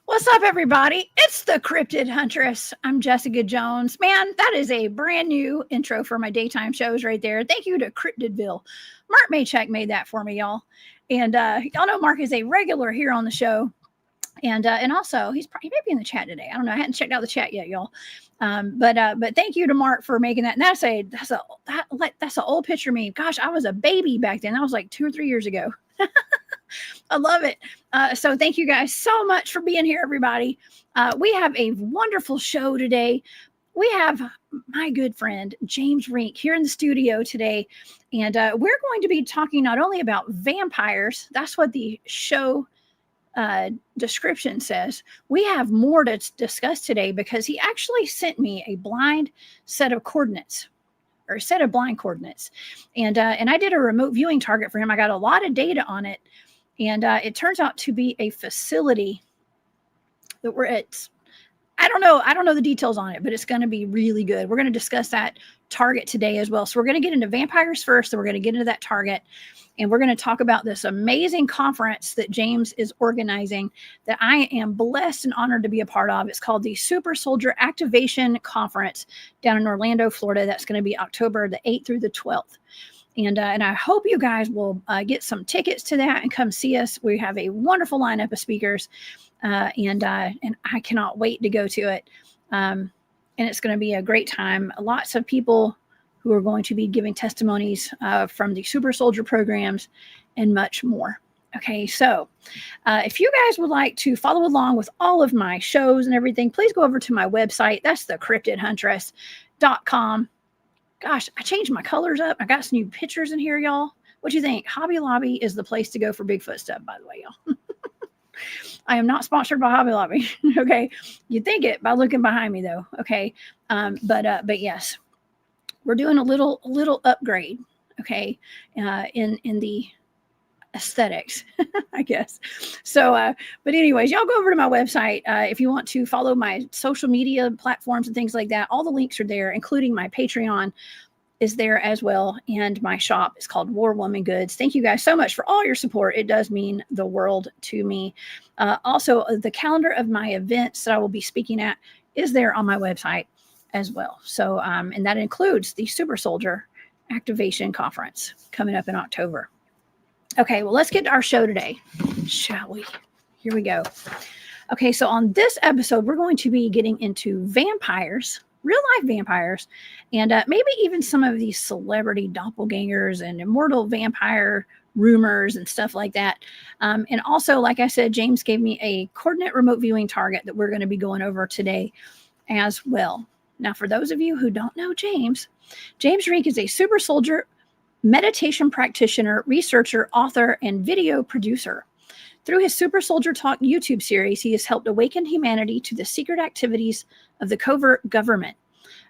What's up, everybody? It's the Cryptid Huntress. I'm Jessica Jones. Man, that is a brand new intro for my daytime shows right there. Thank you to Cryptidville. Mark Maycheck made that for me, y'all. And y'all know Mark is a regular here on the show. And also he may be in the chat today. I don't know. I hadn't checked out the chat yet, y'all. But thank you to Mark for making that. And that's an old picture of me. Gosh, I was a baby back then. That was like 2 or 3 years ago. I love it. So thank you guys so much for being here, everybody. We have a wonderful show today. We have my good friend, James Rink, here in the studio today. And we're going to be talking not only about vampires, that's what the show description says. We have more to discuss today because he actually sent me a blind set of coordinates. Or a set of blind coordinates. And I did a remote viewing target for him. I got a lot of data on it. And it turns out to be a facility that we're at. I don't know the details on it, but it's going to be really good. We're going to discuss that target today as well. So we're going to get into vampires first, then we're going to get into that target. And we're going to talk about this amazing conference that James is organizing that I am blessed and honored to be a part of. It's called the Super Soldier Activation Conference down in Orlando, Florida. That's going to be October the 8th through the 12th. And I hope you guys will get some tickets to that and come see us. We have a wonderful lineup of speakers, and I cannot wait to go to it. And it's going to be a great time. Lots of people who are going to be giving testimonies from the Super Soldier programs and much more. Okay, so if you guys would like to follow along with all of my shows and everything, please go over to my website. That's the cryptidhuntress.com. Gosh, I changed my colors up. I got some new pictures in here, y'all. What do you think? Hobby Lobby is the place to go for Bigfoot stuff, by the way, y'all. I am not sponsored by Hobby Lobby. Okay. You think it by looking behind me, though. Okay. But yes, we're doing a little upgrade. Okay. In the aesthetics, I guess. So, but anyways, y'all go over to my website. If you want to follow my social media platforms and things like that, all the links are there, including my Patreon is there as well. And my shop is called War Woman Goods. Thank you guys so much for all your support. It does mean the world to me. Also, the calendar of my events that I will be speaking at is there on my website as well. So, and that includes the Super Soldier Activation Conference coming up in October. Okay, well, let's get to our show today, shall we? Here we go. Okay, so on this episode, we're going to be getting into vampires, real-life vampires, and maybe even some of these celebrity doppelgangers and immortal vampire rumors and stuff like that. And also, like I said, James gave me a coordinate remote viewing target that we're going to be going over today as well. Now, for those of you who don't know James Rink is a super soldier meditation practitioner, researcher, author, and video producer. Through his Super Soldier Talk YouTube series, he has helped awaken humanity to the secret activities of the covert government,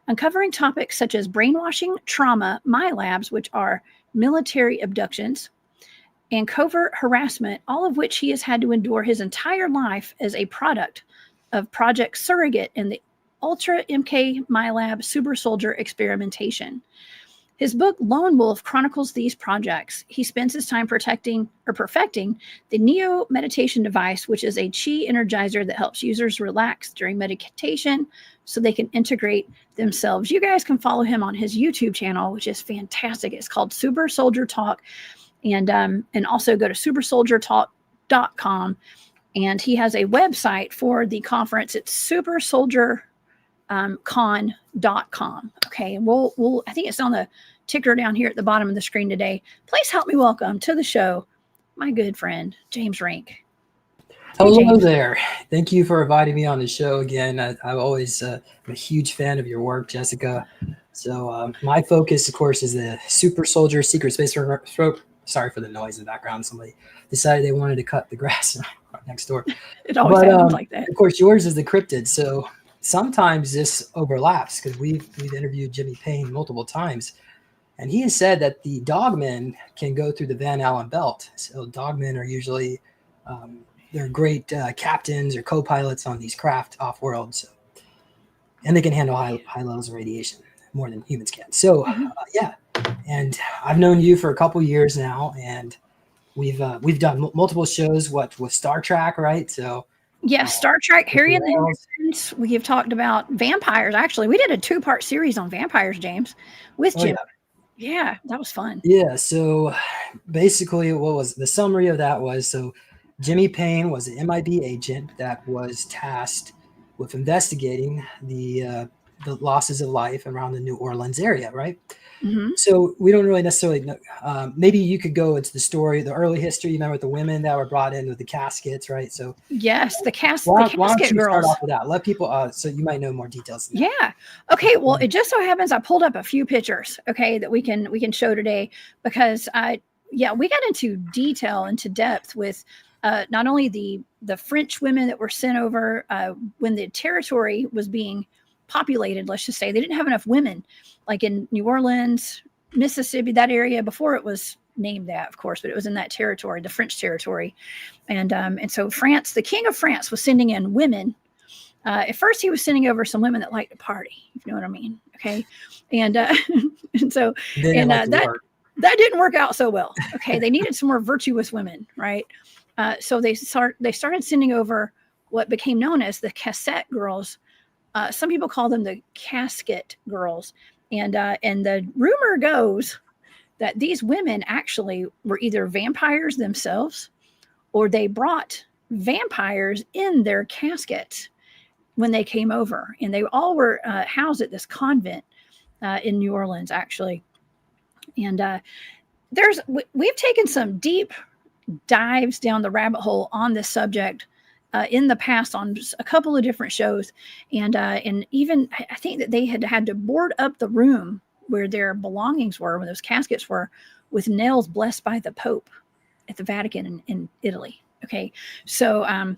uncovering topics such as brainwashing, trauma, milabs, which are military abductions, and covert harassment, all of which he has had to endure his entire life as a product of Project Surrogate and the Ultra MK Milab Super Soldier experimentation. His book, Lone Wolf, chronicles these projects. He spends his time perfecting the Neo meditation device, which is a chi energizer that helps users relax during meditation so they can integrate themselves. You guys can follow him on his YouTube channel, which is fantastic. It's called Super Soldier Talk. And also go to supersoldiertalk.com. And he has a website for the conference. It's supersoldiercon.com. Okay, and we'll I think it's on the ticker down here at the bottom of the screen today. Please help me welcome to the show my good friend James Rink. Hello there. Thank you for inviting me on the show again. I'm always a huge fan of your work, Jessica. So my focus, of course, is the Super Soldier Secret Space. Sorry for the noise in the background. Somebody decided they wanted to cut the grass right next door. It always sounds like that. Of course, yours is the Cryptid. So sometimes this overlaps because we've interviewed Jimmy Payne multiple times. And he has said that the dogmen can go through the Van Allen belt. So dogmen are usually, they're great captains or co-pilots on these craft off-world. So, and they can handle high levels of radiation more than humans can. So yeah, and I've known you for a couple years now, and we've done multiple shows with Star Trek, right? So Yes, Star Trek, Harry and the Whales. Hendersons. We have talked about vampires. Actually, we did a 2-part series on vampires, James, with Oh Jim. yeah. Yeah, that was fun. Yeah, so basically what was the summary of that was, so Jimmy Payne was an MIB agent that was tasked with investigating the losses of life around the New Orleans area, right? Hmm. So we don't really necessarily know. Maybe you could go into the story, the early history. You remember the women that were brought in with the caskets, right? So Yes, the why don't casket you start girls. off with that? Let people, so you might know more details than that. Yeah. Okay. Well, it just so happens I pulled up a few pictures. Okay, that we can show today because yeah, we got into detail, into depth with not only the French women that were sent over when the territory was being populated. Let's just say they didn't have enough women, like in New Orleans, Mississippi, that area before it was named that, of course, but it was in that territory, the French territory, and so France, the King of France, was sending in women. At first, he was sending over some women that like to party, if you know what I mean. Okay, and and so They didn't and like to that work. that didn't work out so well. Okay, they needed some more virtuous women, right? So they started sending over what became known as the cassette girls. Some people call them the casket girls, and the rumor goes that these women actually were either vampires themselves or they brought vampires in their caskets when they came over, and they all were housed at this convent in New Orleans, actually. And we've taken some deep dives down the rabbit hole on this subject in the past on a couple of different shows, and even I think that they had to board up the room where their belongings were, where those caskets were, with nails blessed by the Pope at the Vatican in Italy. Okay, so and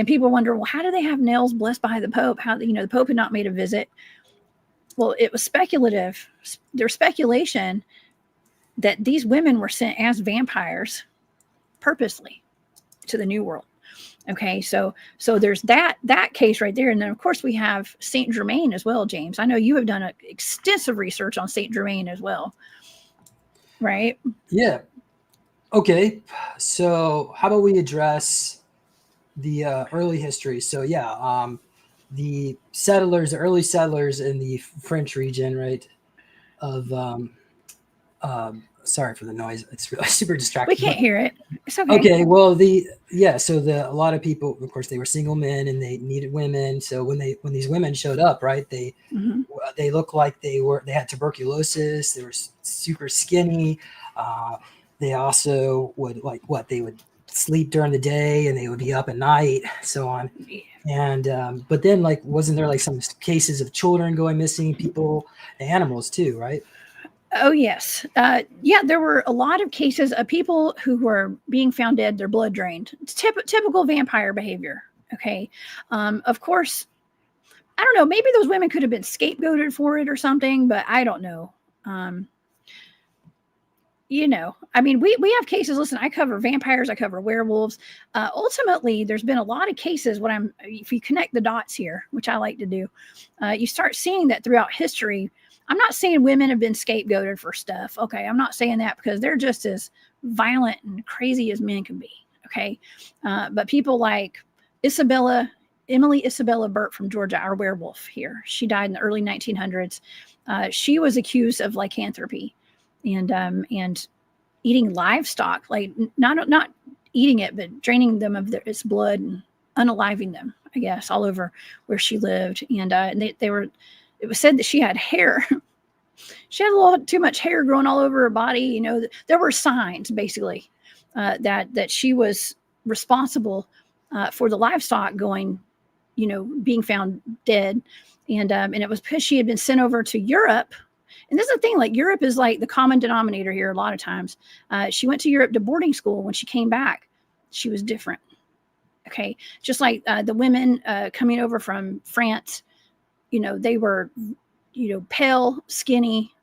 people wonder, well, how do they have nails blessed by the Pope? How, the Pope had not made a visit. Well, it was speculative. There's speculation that these women were sent as vampires purposely to the New World. Okay, so there's that case right there, and then of course we have Saint Germain as well, James. I know you have done extensive research on Saint Germain as well, right? Yeah. Okay. So how about we address the early history? So yeah, the early settlers in the French region, right? Of sorry for the noise. It's really super We distracting. can't But hear it. It's okay. okay, well so a lot of people, of course, they were single men and they needed women. So when these women showed up, right, Hmm. they looked like they had tuberculosis. They were super skinny. They also would they would sleep during the day and they would be up at night, so on. And but then wasn't there some cases of children going missing, people, animals too, right? Oh yes, yeah. There were a lot of cases of people who were being found dead, their blood drained. It's typical vampire behavior. Okay, of course, I don't know. Maybe those women could have been scapegoated for it or something, but I don't know. Um, I mean, we have cases. Listen, I cover vampires, I cover werewolves. Ultimately, there's been a lot of cases. If you connect the dots here, which I like to do, you start seeing that throughout history. I'm not saying women have been scapegoated for stuff. Okay, I'm not saying that, because they're just as violent and crazy as men can be. Okay, but people like Emily Isabella Burt from Georgia, our werewolf here. She died in the early 1900s. She was accused of lycanthropy and eating livestock, like not eating it, but draining them of its blood and unaliving them, I guess, all over where she lived. And they were. It was said that she had hair. She had a little too much hair growing all over her body. There were signs, basically, that she was responsible for the livestock being found dead, and it was because she had been sent over to Europe. And this is the thing, like, Europe is like the common denominator here a lot of times. She went to Europe to boarding school. When she came back, she was different. Okay, just like the women coming over from France, they were, pale, skinny,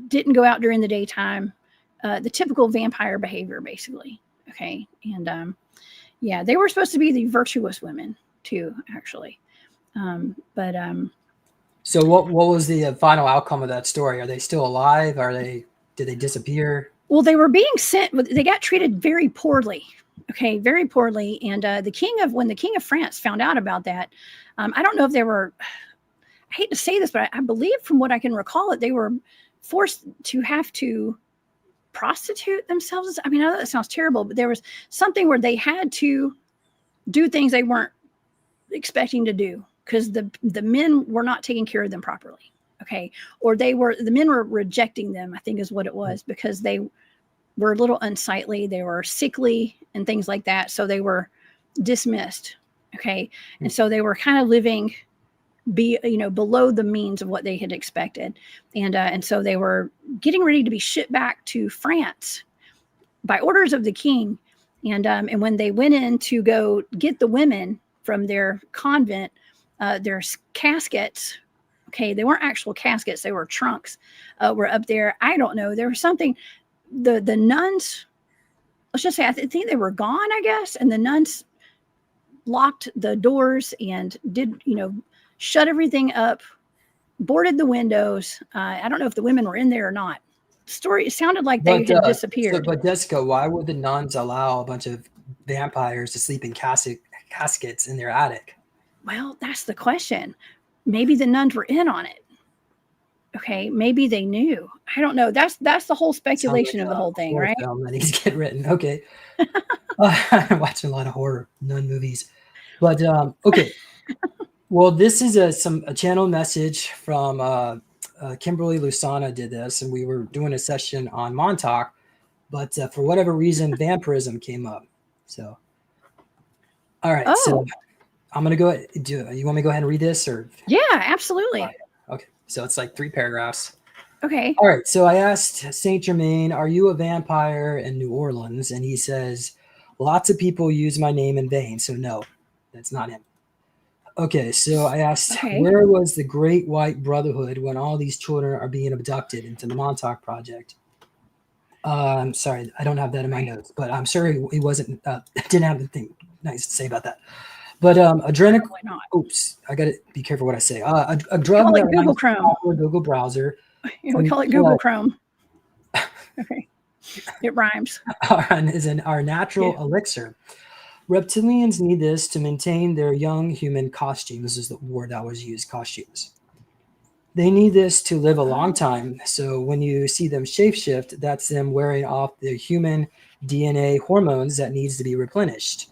didn't go out during the daytime, the typical vampire behavior, basically. Okay, and yeah, they were supposed to be the virtuous women too, actually. But So what was the final outcome of that story? Are they still alive? Did they disappear? well, they were being sent. They got treated very poorly. Okay, very poorly. And when the king of France found out about that, I don't know if they were. I hate to say this, but I believe from what I can recall it, they were forced to have to prostitute themselves. I mean, I know that sounds terrible, but there was something where they had to do things they weren't expecting to do because the men were not taking care of them properly. Okay, or the men were rejecting them, I think is what it was, because they were a little unsightly, they were sickly and things like that, so they were dismissed. Okay, and so they were kind of living below the means of what they had expected, and so they were getting ready to be shipped back to France by orders of the king. And when they went in to go get the women from their convent, their caskets, okay, they weren't actual caskets, they were trunks, were up there. I don't know, there was something, the nuns, let's just say, I think they were gone, I guess, and the nuns locked the doors and did, shut everything up, boarded the windows. I don't know if the women were in there or not. Story, it sounded like they had disappeared. But Jessica, why would the nuns allow a bunch of vampires to sleep in caskets in their attic? Well, that's the question. Maybe the nuns were in on it. Okay, maybe they knew. I don't know. That's the whole speculation of the whole thing, right? Film that needs to get written. Okay. I'm watching a lot of horror nun movies, but okay. Well, this is a channel message from Kimberly Lusana did this, and we were doing a session on Montauk, but for whatever reason, vampirism came up. So, all right. So I'm going to go ahead. You want me to go ahead and read this? Or yeah, absolutely. Right. Okay. So it's like 3 paragraphs. Okay. All right. So I asked Saint Germain, are you a vampire in New Orleans? And he says, lots of people use my name in vain. So no, that's not him. Okay, so I asked, where was the Great White Brotherhood when all these children are being abducted into the Montauk Project? I'm sorry, I don't have that in my notes, but I'm sure he wasn't, didn't have anything nice to say about that. But adrenaline, oops, I got to be careful what I say. A drug that Google Chrome. Google browser. We call it Google Chrome. Okay, it rhymes. Is our natural elixir. Reptilians need this to maintain their young human costumes. This is the word that was used, costumes. They need this to live a long time. So when you see them shapeshift, that's them wearing off the human DNA hormones that needs to be replenished.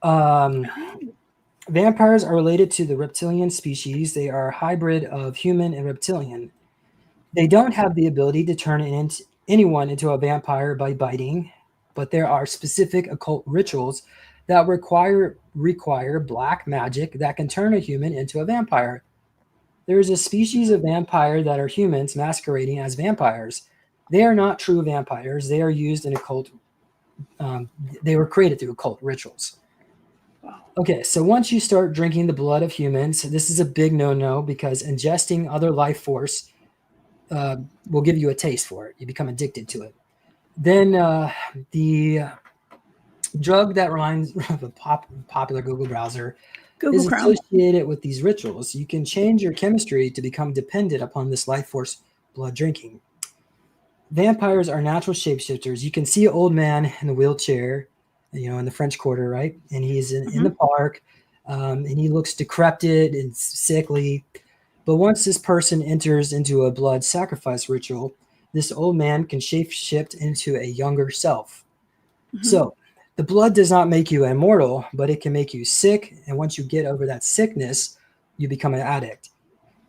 Vampires are related to the reptilian species. They are a hybrid of human and reptilian. They don't have the ability to turn anyone into a vampire by biting, but there are specific occult rituals that require black magic that can turn a human into a vampire. There is a species of vampire that are humans masquerading as vampires. They are not true vampires. They are used in occult. They were created through occult rituals. Okay, so once you start drinking the blood of humans, this is a big no-no because ingesting other life force will give you a taste for it. You become addicted to it. Then the drug that runs the popular Google browser is associated with these rituals. You can change your chemistry to become dependent upon this life force blood drinking. Vampires are natural shapeshifters. You can see an old man in the wheelchair, in the French Quarter, right? And he's in the park, and he looks decrepit and sickly. But once this person enters into a blood sacrifice ritual, this old man can shape-shift into a younger self. So the blood does not make you immortal, but it can make you sick. And once you get over that sickness, you become an addict.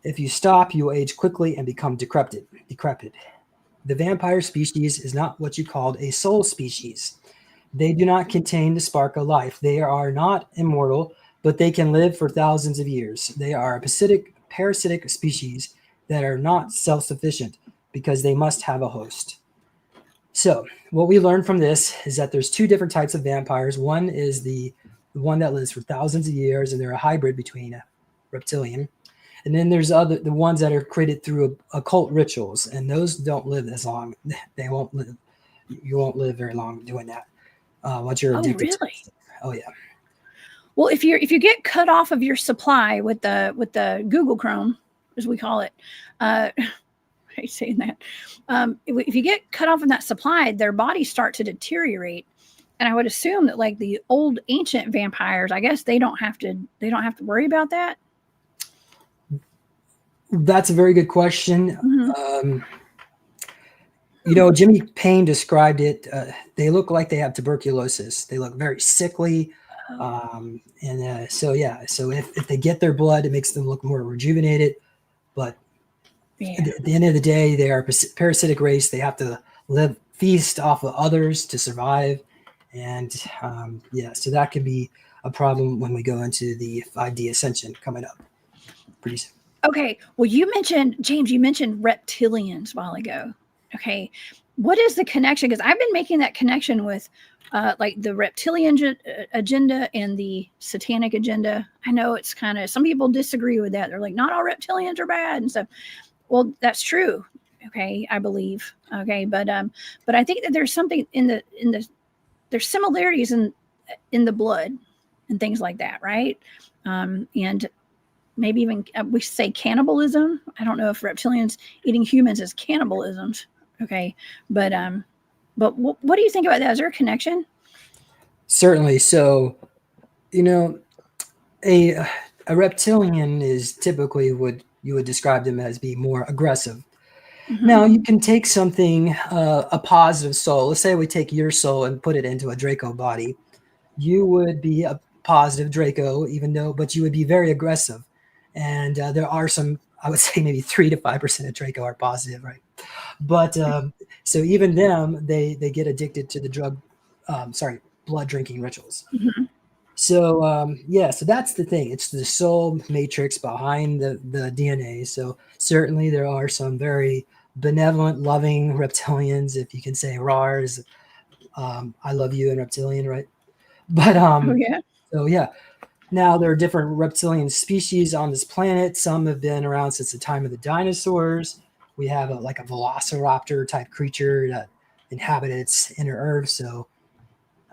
If you stop, you will age quickly and become decrepit. The vampire species is not what you called a soul species. They do not contain the spark of life. They are not immortal, but they can live for thousands of years. They are a parasitic species that are not self-sufficient because they must have a host. So what we learned from this is that there's 2 different types of vampires. One is the one that lives for thousands of years, and they're a hybrid between a reptilian. And then there's the ones that are created through occult rituals, and those don't live as long. They won't live. You won't live very long doing that. Once you're addicted. Oh, really? Oh, yeah. Well, if you get cut off of your supply with the Google Chrome, as we call it, I hate saying that. If you get cut off in that supply, their bodies start to deteriorate, And I would assume that like the old ancient vampires, I guess they don't have to worry about that. That's a very good question. Mm-hmm. Jimmy Payne described it. They look like they have tuberculosis. They look very sickly. So if they get their blood, it makes them look more rejuvenated. But at the end of the day, they are a parasitic race. They have to feast off of others to survive. And so that could be a problem when we go into the 5D ascension coming up pretty soon. Okay. Well, James, you mentioned reptilians a while ago. Okay. What is the connection? Because I've been making that connection with like the reptilian agenda and the satanic agenda. I know it's kind of, some people disagree with that. They're like, not all reptilians are bad and stuff. Well, that's true. Okay. I believe. Okay. But I think that there's something there's similarities in the blood and things like that. Right. And maybe even we say cannibalism. I don't know if reptilians eating humans is cannibalism. Okay. But what do you think about that? Is there a connection? Certainly. So, a reptilian is typically what you would describe them as being more aggressive. Mm-hmm. Now, you can take something, a positive soul. Let's say we take your soul and put it into a Draco body. You would be a positive Draco, but you would be very aggressive. And there are some, I would say maybe 3 to 5% of Draco are positive, right? But so even them, they get addicted to the blood drinking rituals. Mm-hmm. So so that's the thing. It's the soul matrix behind the DNA. So certainly there are some very benevolent, loving reptilians, if you can say RARs. I love you and reptilian, right? But so yeah. Now there are different reptilian species on this planet. Some have been around since the time of the dinosaurs. We have a velociraptor type creature that inhabits inner Earth. So,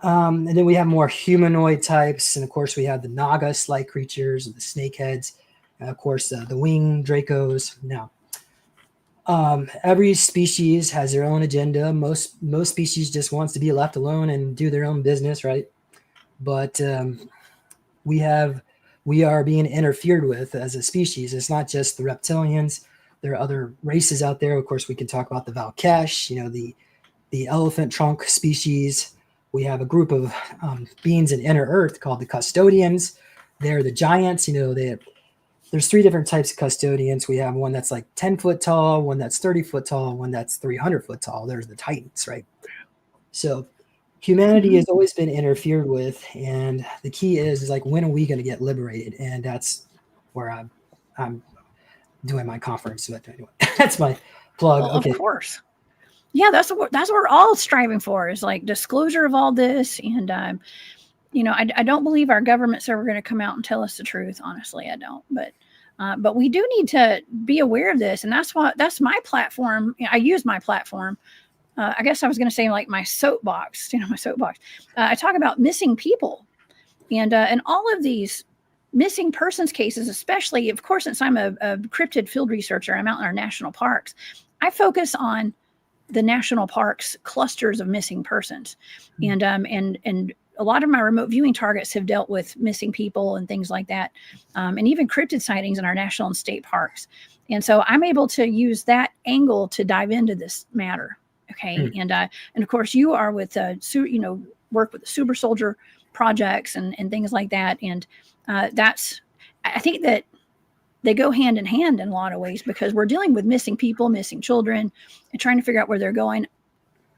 and then we have more humanoid types, and of course we have the Naga-like creatures, the snakeheads, and of course the winged Dracos. Now, every species has their own agenda. Most species just wants to be left alone and do their own business, right? But we are being interfered with as a species. It's not just the reptilians. There are other races out there. Of course, we can talk about the Valkesh, the elephant trunk species. We have a group of beings in inner Earth called the custodians. They're the giants. There's 3 different types of custodians. We have one that's like 10 foot tall, one that's 30 foot tall, one that's 300 foot tall. There's the titans, right? So humanity has always been interfered with, and the key is like, when are we going to get liberated? And that's where I'm doing my conference. But anyway, that's my plug. Well, okay. Of course. Yeah, that's what we're all striving for, is like disclosure of all this. And I don't believe our government's ever going to come out and tell us the truth. Honestly, I don't. But we do need to be aware of this, and that's my platform. I use my platform. I guess I was going to say like my soapbox. I talk about missing people, and all of these missing persons cases, especially, of course, since I'm a cryptid field researcher, I'm out in our national parks. I focus on the national parks clusters of missing persons, and a lot of my remote viewing targets have dealt with missing people and things like that, and even cryptid sightings in our national and state parks. And so I'm able to use that angle to dive into this matter. Okay, and of course you are with work with the super soldier projects and things like that, and I think that they go hand in hand in a lot of ways, because we're dealing with missing people, missing children, and trying to figure out where they're going.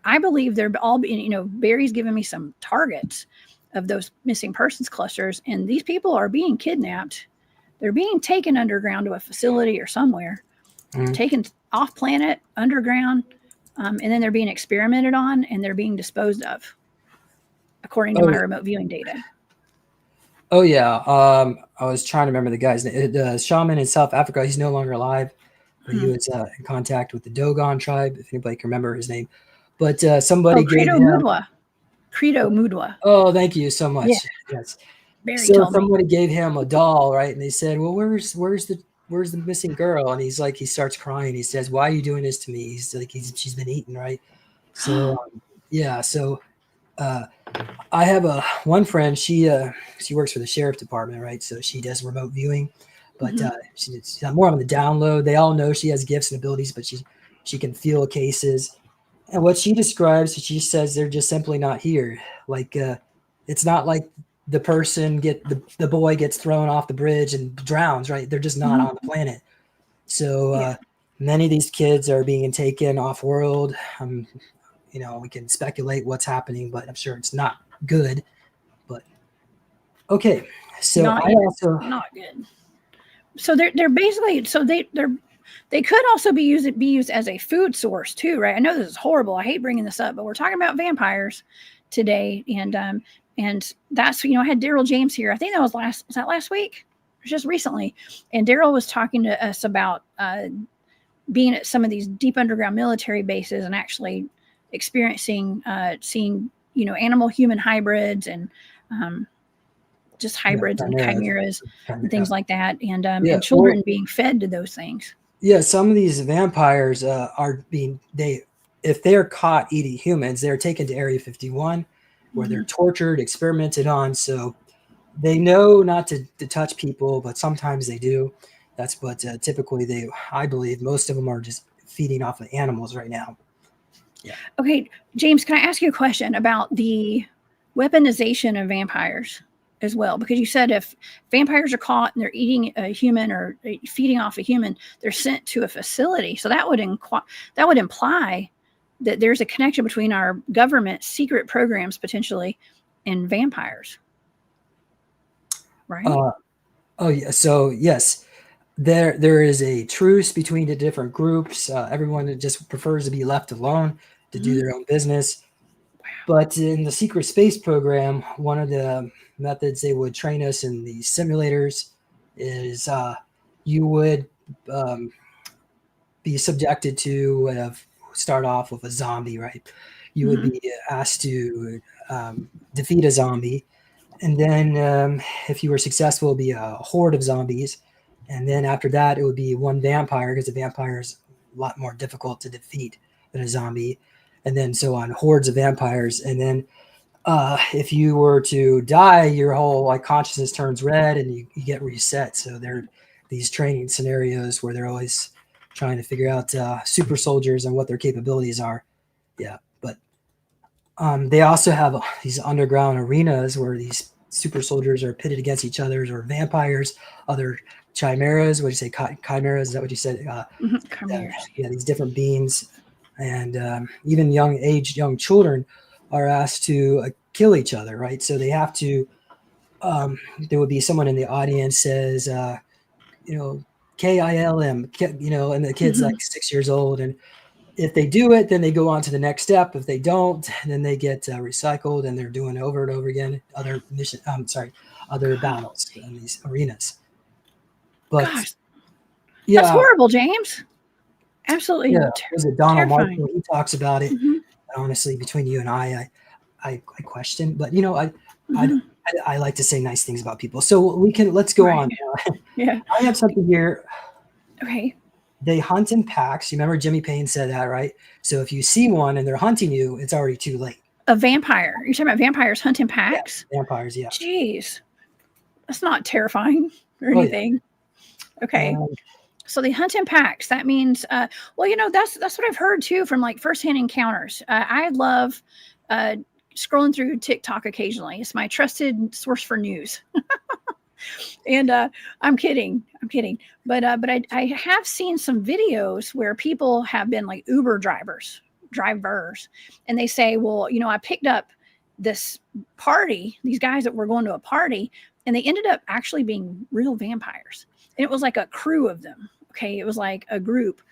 I believe they're all being, Barry's given me some targets of those missing persons clusters, and these people are being kidnapped. They're being taken underground to a facility or somewhere, taken off planet, underground, and then they're being experimented on, and they're being disposed of, according to my remote viewing data. Oh, yeah. I was trying to remember the guy's name. The shaman in South Africa, he's no longer alive. But he was in contact with the Dogon tribe, if anybody can remember his name. But somebody gave him... Credo Mudwa. Oh, thank you so much. Yeah. Yes. So somebody gave him a doll, right? And they said, well, where's the missing girl? And he's like, he starts crying. He says, why are you doing this to me? He's like, she's been eaten, right? So, yeah. So I have one friend. She works for the sheriff department, right? So she does remote viewing, but she's more on the download. They all know she has gifts and abilities, but she can feel cases. And what she describes, she says they're just simply not here. Like it's not like the person the boy gets thrown off the bridge and drowns, right? They're just not on the planet. So many of these kids are being taken off world. We can speculate what's happening, but I'm sure it's not good. But okay, so not good. So they're basically they could also be used as a food source too, right? I know this is horrible. I hate bringing this up, but we're talking about vampires today, and that's I had Daryl James here. I think that was last week, just recently, and Daryl was talking to us about being at some of these deep underground military bases and actually experiencing seeing animal human hybrids and just hybrids and chimeras and things like that, and children being fed to those things. Yeah, some of these vampires if they're caught eating humans, they're taken to Area 51 where they're tortured, experimented on. So they know not to touch people, but sometimes they do. That's what typically I believe most of them are just feeding off of animals right now. Yeah. Okay, James, can I ask you a question about the weaponization of vampires as well? Because you said if vampires are caught and they're eating a human or feeding off a human, they're sent to a facility. So that would imply that there's a connection between our government secret programs potentially and vampires, right? Oh yeah. So yes, there is a truce between the different groups. Everyone just prefers to be left alone to do their own business. Wow. But in the secret space program, one of the methods they would train us in the simulators is you would be subjected to start off with a zombie, right? You would be asked to defeat a zombie. And then if you were successful, it would be a horde of zombies. And then after that, it would be one vampire, because a vampire is a lot more difficult to defeat than a zombie. And then so on, hordes of vampires. And then if you were to die, your whole consciousness turns red and you get reset. So there are these training scenarios where they're always trying to figure out super soldiers and what their capabilities are. Yeah, but they also have these underground arenas where these super soldiers are pitted against each other, or vampires, other chimeras. What do you say? Chimeras? Is that what you said? Chimeras. Yeah, these different beings. And even young children are asked to kill each other, right? So they have to, there would be someone in the audience says, KILM, and the kid's like 6 years old. And if they do it, then they go on to the next step. If they don't, then they get recycled, and they're doing it over and over again, other battles in these arenas. But gosh, that's horrible, James. Absolutely. Yeah, there's a Donald terrifying. Marshall. He talks about it. Honestly, between you and I question, but I like to say nice things about people. So let's go on. Yeah, I have something here. Okay. They hunt in packs. You remember Jimmy Payne said that, right? So if you see one and they're hunting you, it's already too late. A vampire. You're talking about vampires hunting packs? Yeah, vampires, yeah. Jeez. That's not terrifying or anything. Yeah. Okay. So they hunt in packs. That means, that's what I've heard too from firsthand encounters. I love scrolling through TikTok occasionally. It's my trusted source for news. And I'm kidding. But I have seen some videos where people have been Uber drivers, and they say, well, I picked up this party, these guys that were going to a party, and they ended up actually being real vampires. And it was like a crew of them. Okay, it was like a group,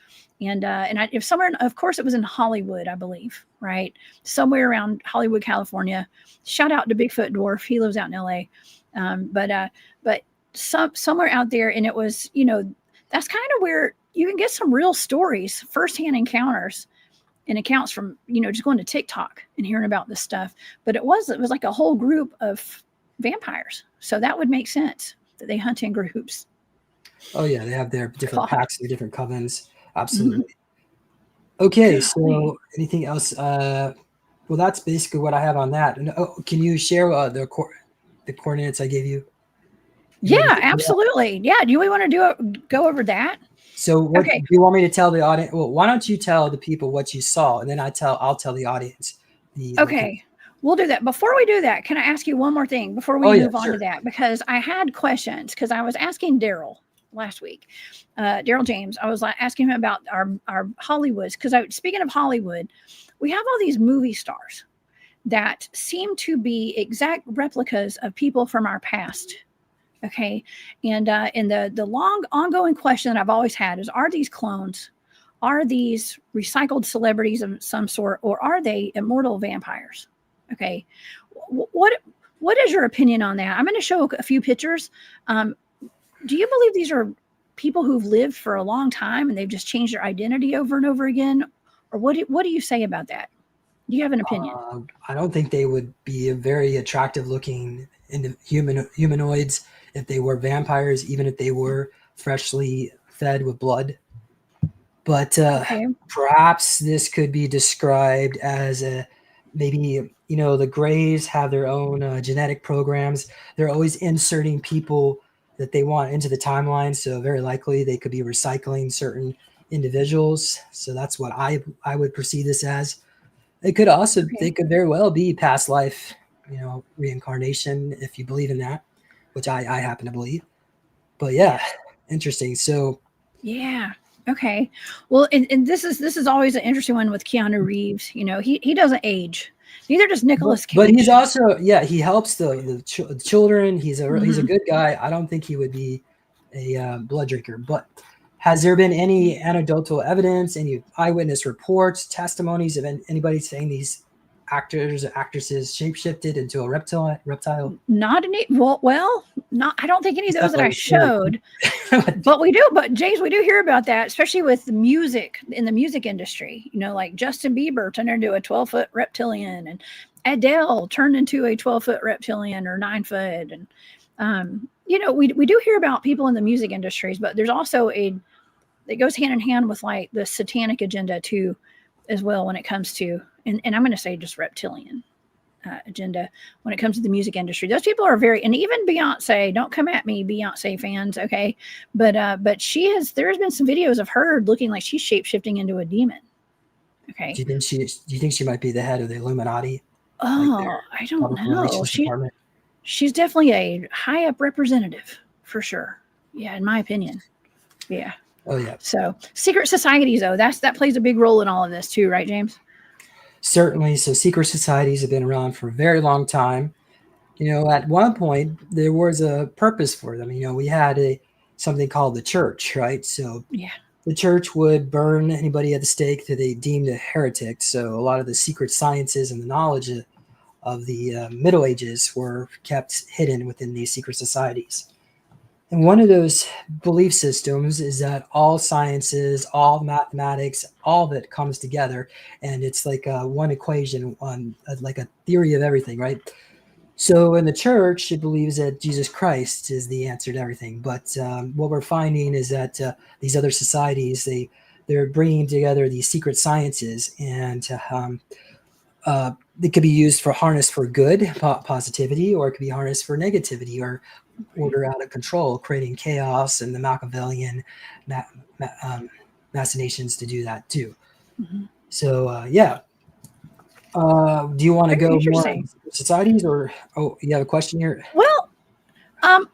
and if somewhere, of course, it was in Hollywood, I believe, right, somewhere around Hollywood, California. Shout out to Bigfoot Dwarf, he lives out in L.A. But somewhere out there, and it was, that's kind of where you can get some real stories, firsthand encounters, and accounts from just going to TikTok and hearing about this stuff. But it was like a whole group of vampires, so that would make sense that they hunt in groups. Oh yeah, they have their different packs and different covens. Absolutely. Okay, so anything else? Well, that's basically what I have on that. And can you share the coordinates I gave you? Yeah, absolutely. Yeah. Do we want to go over that? So what Okay. do you want me to tell the audience? Well, why don't you tell the people what you saw, and then I'll tell the audience the location. Okay. We'll do that. Before we do that, can I ask you one more thing before we Oh yeah, move on to sure. that? Because I had questions because I was asking Daryl last week, Daryl James. I was asking him about our Hollywoods because speaking of Hollywood, we have all these movie stars that seem to be exact replicas of people from our past. Okay, and the long ongoing question that I've always had is: are these clones? Are these recycled celebrities of some sort, or are they immortal vampires? Okay, what is your opinion on that? I'm going to show a few pictures. Do you believe these are people who've lived for a long time and they've just changed their identity over and over again, or what do you say about that? Do you have an opinion? I don't think they would be a very attractive looking humanoids if they were vampires, even if they were freshly fed with blood. But Okay. perhaps this could be described as maybe, the Greys have their own genetic programs. They're always inserting people that they want into the timeline. So very likely they could be recycling certain individuals. So that's what I would perceive this as. They Okay. could very well be past life, reincarnation, if you believe in that, which I happen to believe. But yeah, Yes. interesting. So Yeah. Okay. Well, and this is always an interesting one with Keanu Reeves. He doesn't age. Neither does Nicolas but he's Cage. also, yeah, he helps the children. He's a Hmm. good guy. I don't think he would be a blood drinker. But has there been any anecdotal evidence, any eyewitness reports, testimonies of anybody saying these actors or actresses shapeshifted into a reptile? Not any. Well, not. I don't think any of It's those that I definitely very showed. cool. But we do. But James, we do hear about that, especially with the music in the music industry. Like Justin Bieber turned into a 12-foot reptilian, and Adele turned into a 12-foot reptilian or 9 foot, and we do hear about people in the music industries. But there's also it goes hand in hand with like the satanic agenda too, as well when it comes to and I'm going to say just reptilian agenda when it comes to the music industry. Those people are very, and even Beyonce. Don't come at me, Beyonce fans, okay? But there has been some videos of her looking like she's shape shifting into a demon. Okay. Do you think she might be the head of the Illuminati, like Oh, their I don't public know. relations department? She's definitely a high up representative for sure. Yeah, in my opinion. Yeah. Oh yeah, So secret societies, though, that plays a big role in all of this too, right, James? certainly. So secret societies have been around for a very long time. At one point there was a purpose for them. We had something called the church, right? So Yeah. the church would burn anybody at the stake that they deemed a heretic. So a lot of the secret sciences and the knowledge of the Middle Ages were kept hidden within these secret societies. And one of those belief systems is that all sciences, all mathematics, all of it comes together, and it's like one equation, like a theory of everything, right? So in the church, it believes that Jesus Christ is the answer to everything. But what we're finding is that these other societies, they're bringing together these secret sciences, and it could be used for harness for good, positivity, or it could be harnessed for negativity or order out of control, creating chaos and the Machiavellian ma- machinations to do that too. Mm-hmm. So yeah. Do you want to Very go more interesting. on societies, or you have a question here? Well,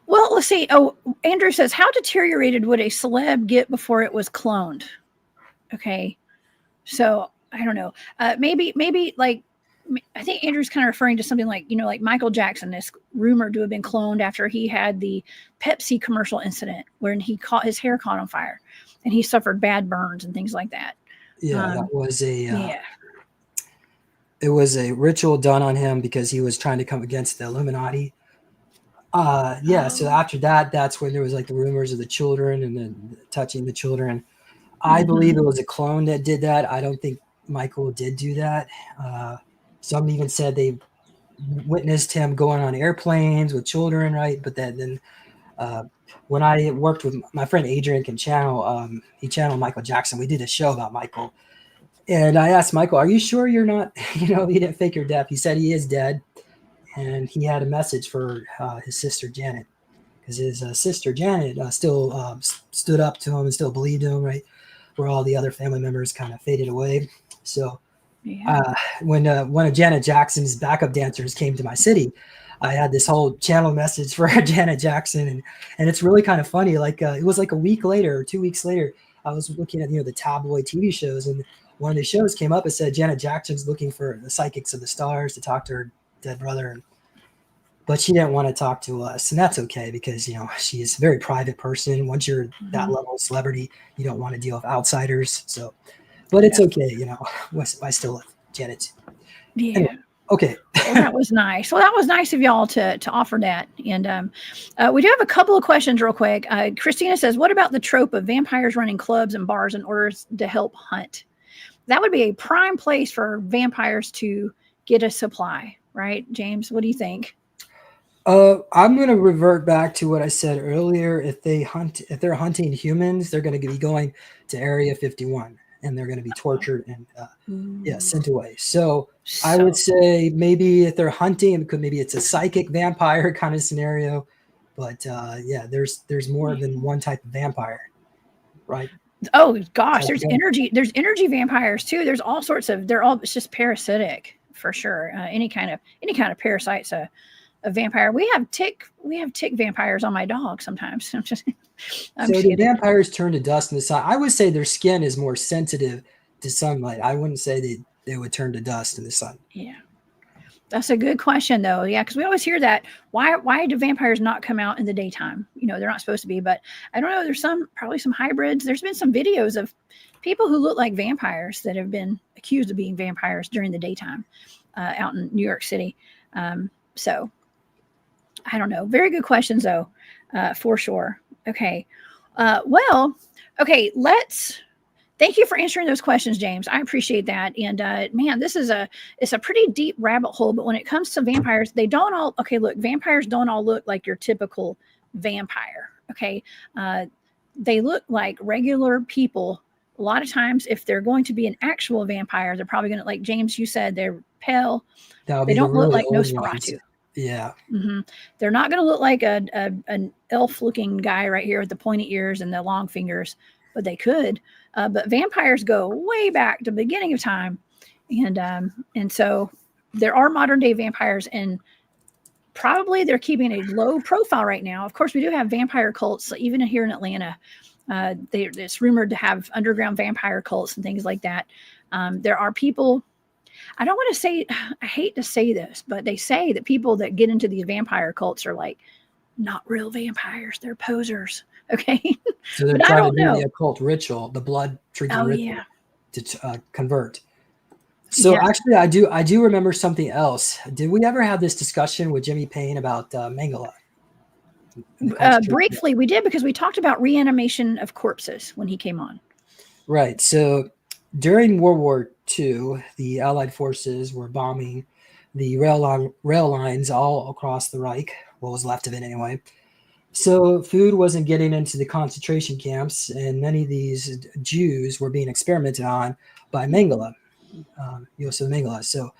let's see. Oh, Andrew says, how deteriorated would a celeb get before it was cloned? Okay, so I don't know. Maybe like I think Andrew's kind of referring to something like like Michael Jackson is rumored to have been cloned after he had the Pepsi commercial incident where his hair caught on fire, and he suffered bad burns and things like that. Yeah, that was Yeah. it was a ritual done on him because he was trying to come against the Illuminati. Yeah, so Oh. after that, that's when there was like the rumors of the children and then touching the children. I believe it Mhm. was a clone that did that. I don't think Michael did do that. Some even said they witnessed him going on airplanes with children, right? But then uh, when I worked with my friend Adrian can channel, he channeled Michael Jackson. We did a show about Michael, And I asked Michael, "Are you sure you're not? He didn't fake your death." He said he is dead, and he had a message for his sister Janet, because his sister Janet still stood up to him and still believed in him, right? Where all the other family members kind of faded away. So when one of Janet Jackson's backup dancers came to my city, I had this whole channel message for Janet Jackson, and it's really kind of funny. Like it was like a week later or 2 weeks later, I was looking at the tabloid TV shows, and one of the shows came up and said Janet Jackson's looking for the psychics of the stars to talk to her dead brother, but she didn't want to talk to us, and that's okay, because she is a very private person. Once you're that level of celebrity, you don't want to deal with outsiders. So, but it's okay, I still love Janet. Yeah. Anyway, okay. Well, that was nice. Well, that was nice of y'all to offer that. And we do have a couple of questions real quick. Christina says, what about the trope of vampires running clubs and bars in order to help hunt? That would be a prime place for vampires to get a supply, right, James? What do you think? I'm going to revert back to what I said earlier. If they're hunting humans, they're going to be going to Area 51, and they're going to be tortured and sent away. So I would say maybe if they're hunting, maybe it's a psychic vampire kind of scenario. But there's more than one type of vampire, right? Oh gosh, there's energy vampires too. There's all sorts of. It's just parasitic for sure. Any kind of parasite's a vampire. We have tick vampires on my dog sometimes. So the vampires turn to dust in the sun. I would say their skin is more sensitive to sunlight. I wouldn't say they would turn to dust in the sun. Yeah, that's a good question though. Yeah, because we always hear that. Why do vampires not come out in the daytime? They're not supposed to be, but I don't know. There's probably some hybrids. There's been some videos of people who look like vampires that have been accused of being vampires during the daytime out in New York City. So I don't know. Very good questions though, for sure. Okay. Thank you for answering those questions, James. I appreciate that. And man, it's a pretty deep rabbit hole, but when it comes to vampires, vampires don't all look like your typical vampire. Okay. They look like regular people. A lot of times, if they're going to be an actual vampire, they're probably going to, like James, you said, they're pale. They don't look like Nosferatu. Yeah. Mm-hmm. They're not going to look like an elf-looking guy right here with the pointy ears and the long fingers, but they could. But vampires go way back to the beginning of time, and so there are modern-day vampires, and probably they're keeping a low profile right now. Of course, we do have vampire cults, even here in Atlanta. It's rumored to have underground vampire cults and things like that. There are people. I don't want to say, I hate to say this, but they say that people that get into these vampire cults are like not real vampires. They're posers. Okay. So they're trying to do the occult ritual, the blood treatment ritual to convert. So actually I do remember something else. Did we ever have this discussion with Jimmy Payne about Mangala? Briefly, we did, because we talked about reanimation of corpses when he came on. Right. So during World War II, the Allied forces were bombing the rail lines all across the Reich, what was left of it anyway. So food wasn't getting into the concentration camps, and many of these Jews were being experimented on by Mengele, Yosef Mengele. So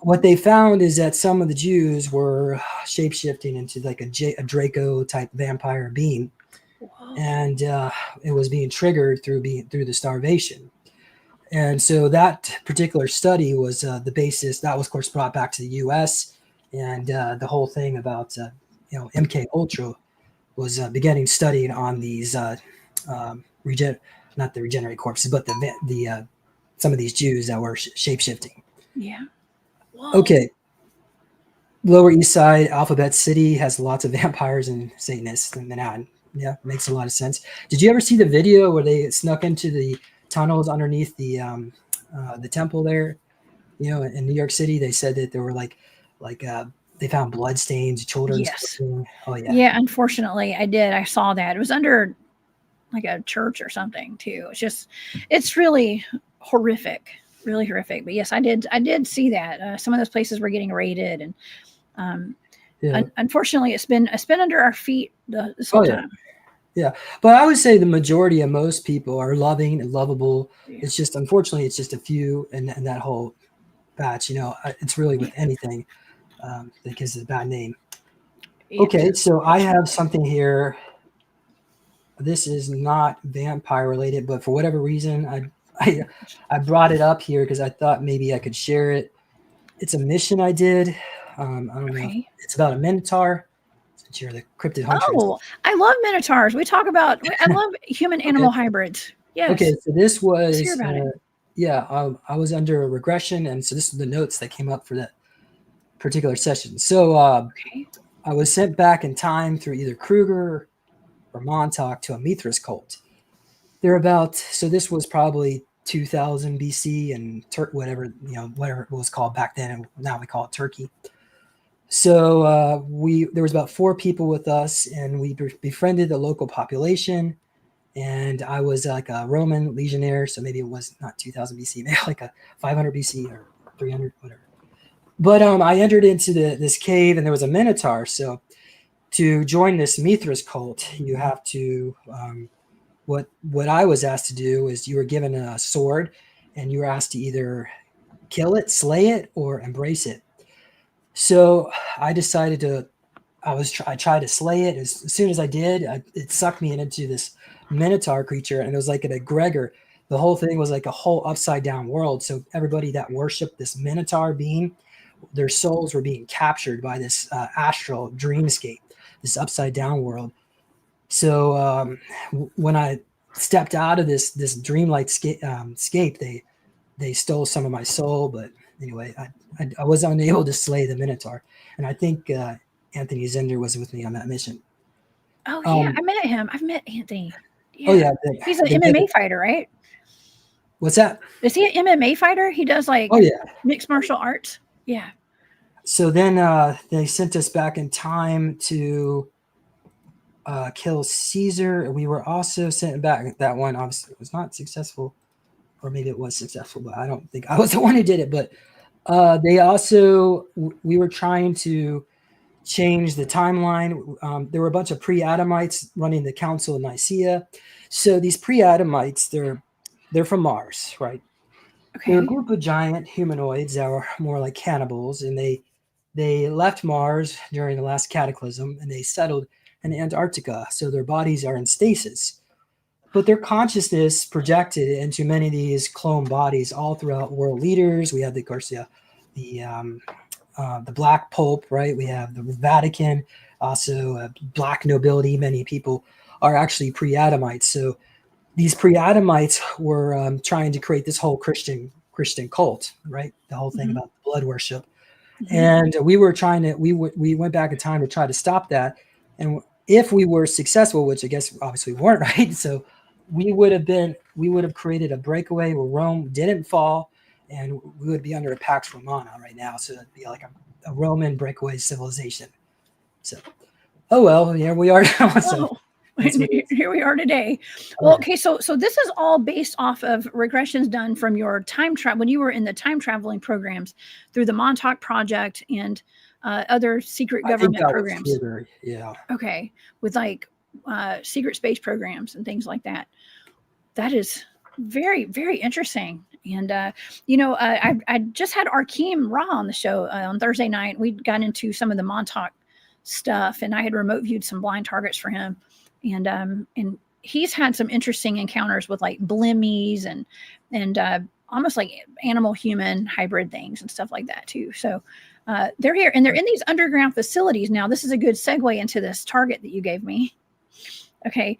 what they found is that some of the Jews were shape-shifting into like a Draco type vampire being. Whoa. And it was being triggered through the starvation. And so that particular study was the basis that was, of course, brought back to the U.S. And the whole thing about MK Ultra was beginning studying on these not the regenerate corpses, but the some of these Jews that were shape shifting. Yeah. Whoa. Okay. Lower East Side, Alphabet City has lots of vampires and Satanists in Manhattan. Yeah, makes a lot of sense. Did you ever see the video where they snuck into the tunnels underneath the temple there? In New York City, they said that there were like they found blood stains, children's. Yes. Oh yeah. Yeah, unfortunately, I did. I saw that. It was under like a church or something too. It's really horrific, really horrific. But yes, I did see that. Some of those places were getting raided, and unfortunately, it's been under our feet this whole time. Yeah, but I would say the majority of most people are loving and lovable. Yeah. It's just, unfortunately, it's just a few in that whole batch. It's really with anything that gives it a bad name. Okay, so I have something here. This is not vampire related, but for whatever reason, I brought it up here because I thought maybe I could share it. It's a mission I did. I don't know. It's about a minotaur. Since you're the cryptid huntress. Oh, I love minotaurs. I love human-animal hybrids. Yes. Okay, so this was, Let's hear about it. Yeah, I was under a regression, and so this is the notes that came up for that particular session. So I was sent back in time through either Kruger or Montauk to a Mithras cult. So this was probably 2000 BC and whatever it was called back then, and now we call it Turkey. So there was about 4 people with us, and we befriended the local population. And I was like a Roman legionnaire, so maybe it was not 2000 BC, maybe like a 500 BC or 300, whatever. But I entered into this cave, and there was a minotaur. So to join this Mithras cult, you have to what I was asked to do is you were given a sword, and you were asked to either kill it, slay it, or embrace it. So I decided I tried to slay it. As soon as I did, it sucked me into this minotaur creature, and it was like an egregor. The whole thing was like a whole upside down world. So everybody that worshiped this minotaur being, their souls were being captured by this astral dreamscape, this upside down world. So when I stepped out of this dreamlike scape, they stole some of my soul. But anyway, I was unable to slay the minotaur, and I think Anthony Zender was with me on that mission. Oh yeah, I met him. I've met Anthony. Yeah. Oh yeah, he's an MMA fighter, right? What's that? Is he an MMA fighter? He does like mixed martial arts. Yeah. So then they sent us back in time to kill Caesar, and we were also sent back. That one obviously was not successful, or maybe it was successful, but I don't think I was the one who did it. But we were trying to change the timeline. There were a bunch of pre-Adamites running the Council of Nicaea. So these pre-Adamites, they're from Mars, right? Okay. They're a group of giant humanoids that were more like cannibals, and they left Mars during the last cataclysm, and they settled in Antarctica. So their bodies are in stasis, but their consciousness projected into many of these clone bodies all throughout world leaders. We have, of course, the Black Pope, right? We have the Vatican, also Black nobility. Many people are actually pre-Adamites. So these pre-Adamites were trying to create this whole Christian cult, right? The whole thing about blood worship. And we went back in time to try to stop that. And if we were successful, which I guess obviously we weren't, right? So we would have created a breakaway where Rome didn't fall, and we would be under a Pax Romana right now. So it'd be like a Roman breakaway civilization. So, oh well, here we are now. So here we are today. Well, okay, so this is all based off of regressions done from your time travel when you were in the time traveling programs through the Montauk Project and other secret government programs. Yeah. Okay, with like secret space programs and things like that. That is very, very interesting. And I just had Arkeem Ra on the show on Thursday night. We got into some of the Montauk stuff, and I had remote viewed some blind targets for him. And he's had some interesting encounters with like blimmies and almost like animal human hybrid things and stuff like that too. So they're here, and they're in these underground facilities now. This is a good segue into this target that you gave me. Okay.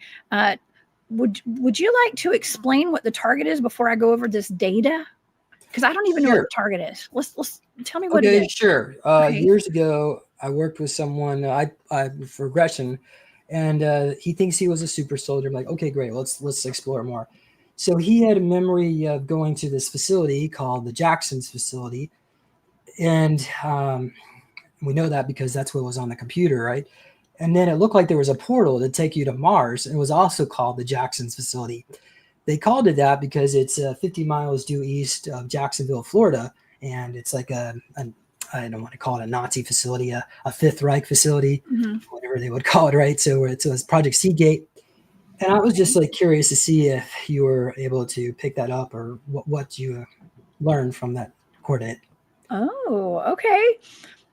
Would you like to explain what the target is before I go over this data? Because I don't even know what the target is. Let's tell me what it is. Sure. Years ago, I worked with someone for regression, and he thinks he was a super soldier. I'm like, okay, great. Let's explore more. So he had a memory of going to this facility called the Jacksonville facility, and we know that because that's what was on the computer, right? And then it looked like there was a portal to take you to Mars, and it was also called the Jacksonville facility. They called it that because it's 50 miles due east of Jacksonville, Florida, and it's like I don't want to call it a Nazi facility, a Fifth Reich facility, whatever they would call it, right? So it's Project Seagate. And I was just like curious to see if you were able to pick that up or what you learned from that coordinate. Oh, okay.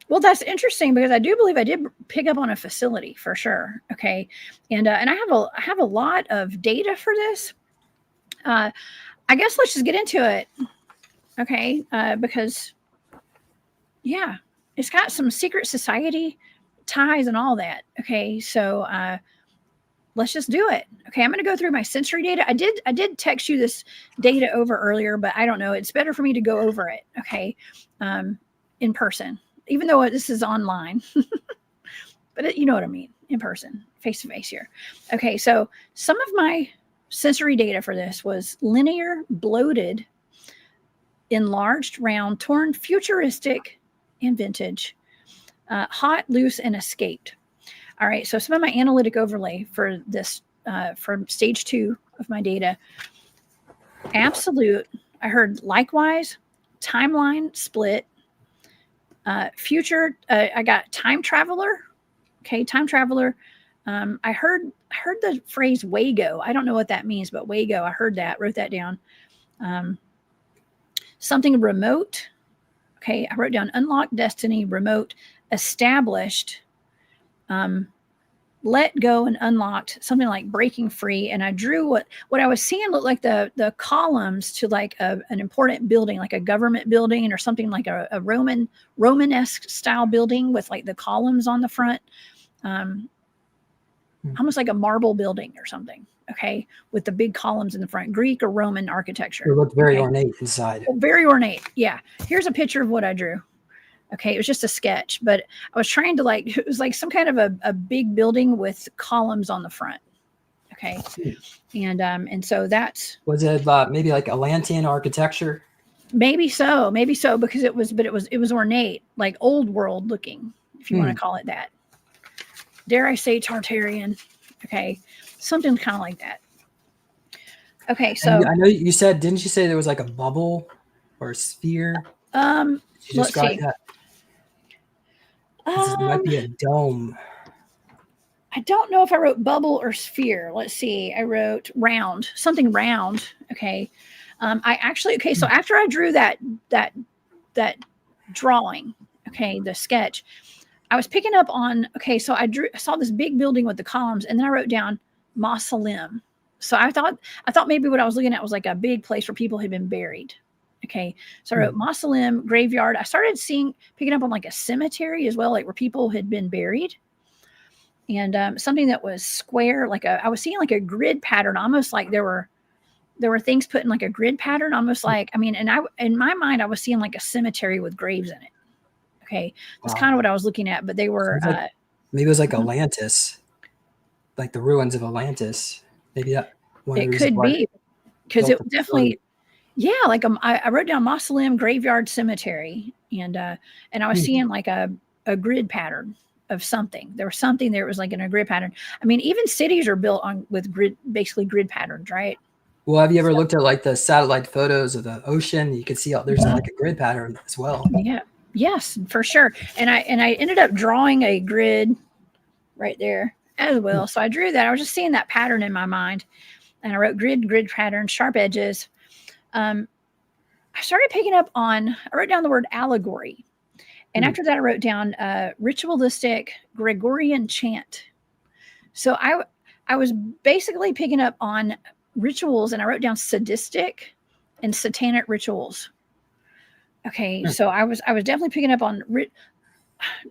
Well, that's interesting because I do believe I did pick up on a facility for sure. Okay, and I have a lot of data for this. I guess let's just get into it. Okay, because yeah, it's got some secret society ties and all that. Okay, so let's just do it. Okay, I'm going to go through my sensory data. I did text you this data over earlier, but I don't know. It's better for me to go over it. Okay, in person, even though this is online. But you know what I mean, in person, face to face here. Okay, so some of my sensory data for this was linear, bloated, enlarged, round, torn, futuristic, and vintage, hot, loose, and escaped. All right, so some of my analytic overlay for this, for stage 2 of my data, absolute, I heard likewise, timeline split, future, I got time traveler. Okay, time traveler. I heard the phrase Wago. I don't know what that means, but Wago. I heard that. Wrote that down. Something remote. Okay, I wrote down unlocked destiny, remote, established, let go and unlocked. Something like breaking free. And I drew what I was seeing looked like the columns to like an important building, like a government building or something like a Romanesque style building with like the columns on the front. Almost like a marble building or something, okay, with the big columns in the front, Greek or Roman architecture. It looked very ornate inside. Oh, very ornate, yeah. Here's a picture of what I drew. Okay, it was just a sketch, but I was trying to like, it was like some kind of a big building with columns on the front. Okay, and so that's. Was it maybe like Atlantean architecture? Maybe so, because it was ornate, like old world looking, if you want to call it that. Dare I say Tartarian? Okay, something kind of like that. Okay, so and I know you said, didn't you say there was like a bubble or a sphere? Let's see. That? It might be a dome. I don't know if I wrote bubble or sphere. Let's see. I wrote round, something round. Okay. I actually, okay. So after I drew that drawing, okay, the sketch, I was picking up on, okay, so I saw this big building with the columns, and then I wrote down mausoleum. So I thought maybe what I was looking at was like a big place where people had been buried. Okay, so I wrote mausoleum, graveyard. I started picking up on like a cemetery as well, like where people had been buried, and something that was square, like I was seeing like a grid pattern, almost like there were things put in like a grid pattern, almost like, I mean, and in my mind I was seeing like a cemetery with graves in it. Okay, that's kind of what I was looking at, but they were maybe it was like Atlantis, like the ruins of Atlantis. Maybe that one. It could be, because it definitely, yeah. Like I wrote down mausoleum, graveyard, cemetery, and I was seeing like a grid pattern of something. There was something there. It was like in a grid pattern. I mean, even cities are built with basically grid patterns, right? Well, have you ever looked at like the satellite photos of the ocean? You can see there's like a grid pattern as well. Yeah. Yes, for sure. And I ended up drawing a grid right there as well. So I drew that. I was just seeing that pattern in my mind, and I wrote grid pattern, sharp edges. I started picking up on. I wrote down the word allegory, and after that, I wrote down ritualistic Gregorian chant. So I was basically picking up on rituals, and I wrote down sadistic and satanic rituals. Okay, so I was definitely picking up on,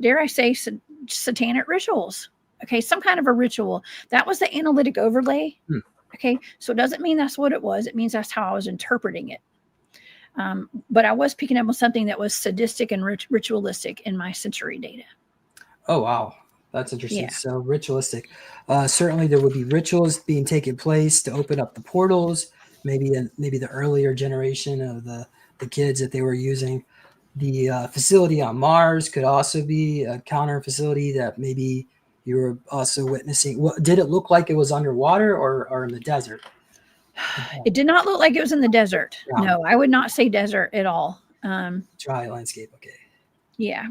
dare I say, satanic rituals. Okay, some kind of a ritual. That was the analytic overlay. Okay, so it doesn't mean that's what it was. It means that's how I was interpreting it. But I was picking up on something that was sadistic and ritualistic in my sensory data. Oh, wow. That's interesting. Yeah. So ritualistic. Certainly there would be rituals being taken place to open up the portals. Maybe the earlier generation of the kids that they were using. The facility on Mars could also be a counter facility that maybe you were also witnessing. What did it look like? It was underwater or in the desert? It did not look like it was in the desert. No, I would not say desert at all. Dry landscape. Okay. Yeah.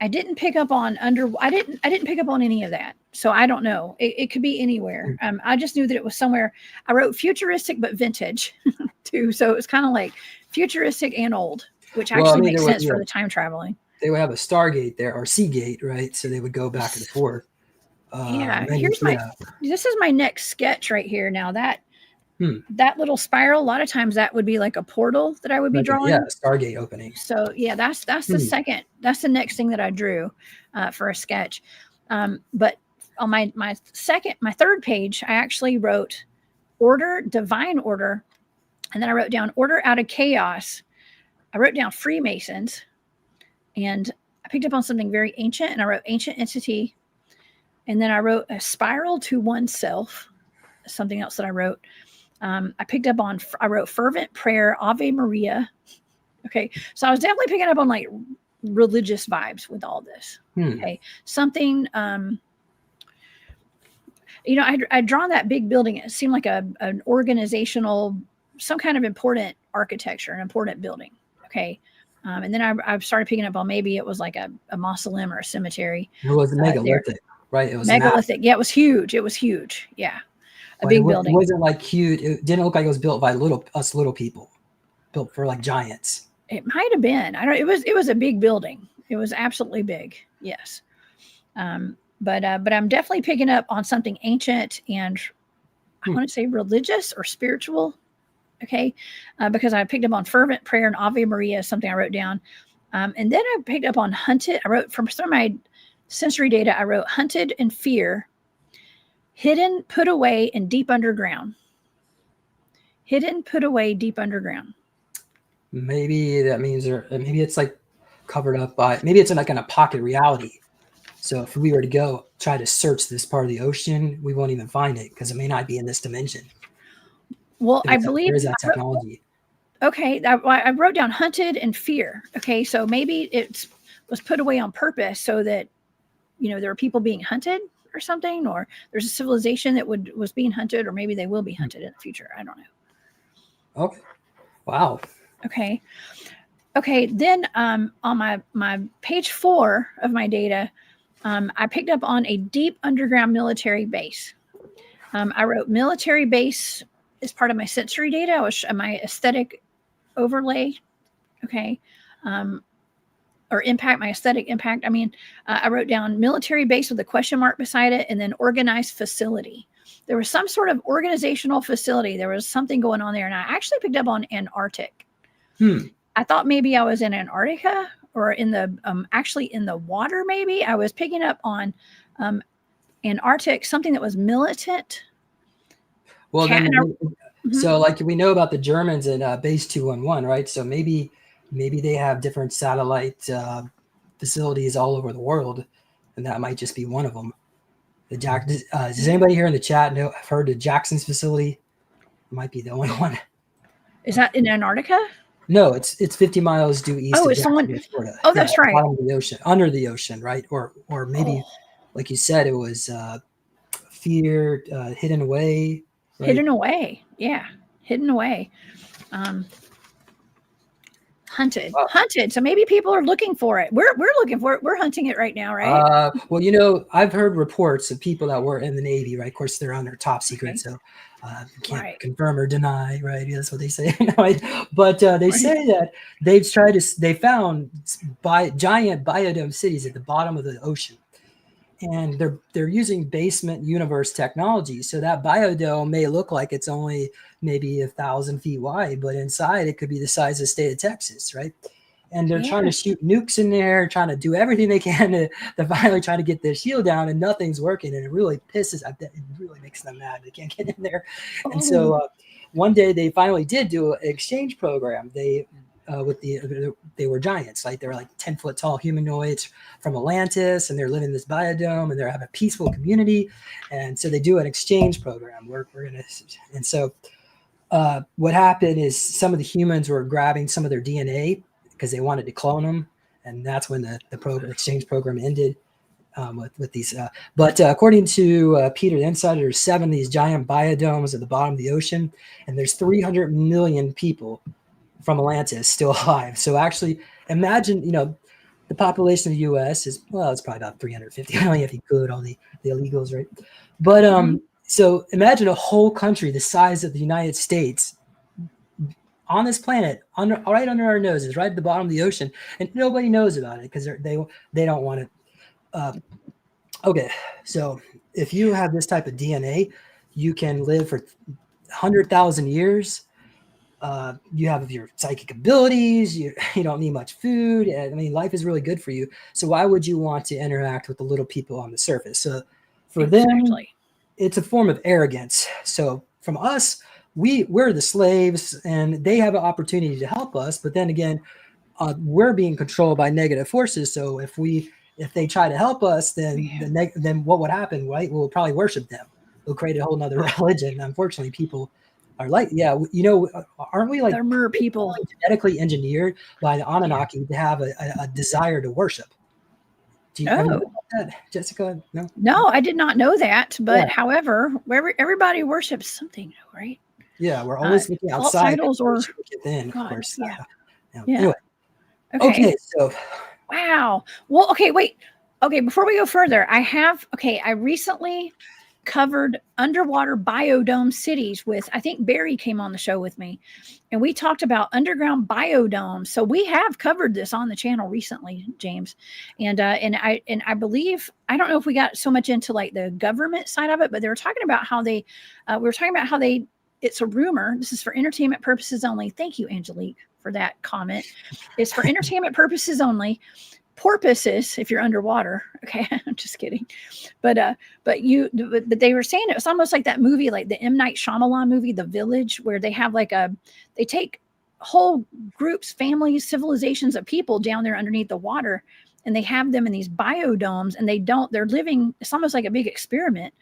I didn't pick up on I didn't pick up on any of that. So I don't know. It could be anywhere. I just knew that it was somewhere. I wrote futuristic but vintage too. So it was kind of like futuristic and old, which actually makes sense for the time traveling. They would have a Stargate there or Seagate, right? So they would go back and forth. This is my next sketch right here. Now that little spiral, a lot of times that would be like a portal that I would be drawing. Yeah, Stargate opening. So yeah, that's the second. That's the next thing that I drew for a sketch. But on my third page, I actually wrote order, divine order, and then I wrote down order out of chaos. I wrote down Freemasons, and I picked up on something very ancient, and I wrote ancient entity, and then I wrote a spiral to oneself. Something else that I wrote. I wrote fervent prayer, Ave Maria. Okay. So I was definitely picking up on like religious vibes with all this. Okay. Something, I'd drawn that big building. It seemed like an organizational, some kind of important architecture, an important building. Okay. And then I started picking up on maybe it was like a mausoleum or a cemetery. It was megalithic, right? It was megalithic. Yeah. It was huge. Yeah. A big building. It wasn't like cute. It didn't look like it was built by little people, built for like giants. It might have been. It was a big building. It was absolutely big. Yes. But I'm definitely picking up on something ancient and I want to say religious or spiritual. Okay. Because I picked up on fervent prayer and Ave Maria, something I wrote down. And then I picked up on hunted. I wrote from some of my sensory data. I wrote hunted and fear. Hidden, put away, and deep underground. Hidden, put away, deep underground. Maybe that means, maybe it's like covered up by, maybe it's like in a pocket reality. So if we were to go try to search this part of the ocean, we won't even find it because it may not be in this dimension. Well, I believe there is that technology. Okay, I wrote down hunted and fear. Okay, so maybe it was put away on purpose so that there are people being hunted or something, or there's a civilization that was being hunted, or maybe they will be hunted in the future. I don't know. Okay. Wow. Okay. Then on my page 4 of my data, I picked up on a deep underground military base. I wrote military base as part of my sensory data. My aesthetic overlay. Okay. Or impact, my aesthetic impact. I wrote down military base with a question mark beside it and then organized facility. There was some sort of organizational facility. There was something going on there. And I actually picked up on Antarctic. I thought maybe I was in Antarctica or in the water. Maybe I was picking up on Antarctic, something that was militant. Well, so like we know about the Germans in base 211, right? So maybe they have different satellite facilities all over the world, and that might just be one of them. Does anybody here in the chat have heard of Jackson's facility? It might be the only one. Is that in Antarctica? No, it's 50 miles due east of Jacksonville, Florida. Oh, that's right. Bottom of the ocean, under the ocean, right? Or maybe, like you said, it was fear, hidden away. Right? Hidden away, yeah, hidden away. Hunted. So maybe people are looking for it. We're looking for it. We're hunting it right now, right? Well, I've heard reports of people that were in the Navy, right? Of course, they're on their top secret, so can't confirm or deny, right? That's what they say. But they say that they found giant biodome cities at the bottom of the ocean. And they're using basement universe technology. So that biodome may look like it's only maybe 1,000 feet wide, but inside it could be the size of the state of Texas, right? And they're trying to shoot nukes in there, trying to do everything they can to finally try to get their shield down, and nothing's working. And it really it really makes them mad. They can't get in there. And so one day they finally did do an exchange program. They were giants, like they were like 10-foot tall humanoids from Atlantis, and they're living in this biodome, and they're having a peaceful community. And so they do an exchange program. And so what happened is some of the humans were grabbing some of their DNA because they wanted to clone them, and that's when the exchange program ended with these. But according to Peter the Insider, there's 7 of these giant biodomes at the bottom of the ocean, and there's 300 million people from Atlantis still alive. So actually imagine, The population of the U.S. is, well, it's probably about 350 million if you include all the illegals, right? But so imagine a whole country the size of the United States on this planet, right under our noses, right at the bottom of the ocean, and nobody knows about it because they don't want it. Okay, so if you have this type of DNA, you can live for 100,000 years. You have your psychic abilities. You don't need much food. I mean, life is really good for you. So why would you want to interact with the little people on the surface? So for them, it's a form of arrogance. So from us, we're the slaves, and they have an opportunity to help us. But then again, we're being controlled by negative forces. So if they try to help us, then then what would happen? Right? We'll probably worship them. We'll create a whole nother religion. Unfortunately, people are like, aren't we like mer people genetically engineered by the Anunnaki to have a desire to worship? Do you ever know about that, Jessica? No, I did not know that. But however, everybody worships something, right? Yeah, we're always looking outside or within, of course. Anyway. Okay. So. Wow. Well, okay, wait. Okay, before we go further, I recently covered underwater biodome cities with, I think Barry came on the show with me, and we talked about underground biodomes. So we have covered this on the channel recently, James. And I believe, I don't know if we got so much into like the government side of it, but they were talking about how it's a rumor. This is for entertainment purposes only. Thank you, Angelique, for that comment. It's for entertainment purposes only. Porpoises, if you're underwater. Okay, I'm just kidding. But they were saying it was almost like that movie, like the M. Night Shyamalan movie, The Village, where they have they take whole groups, families, civilizations of people down there underneath the water, and they have them in these biodomes, and they're living, it's almost like a big experiment.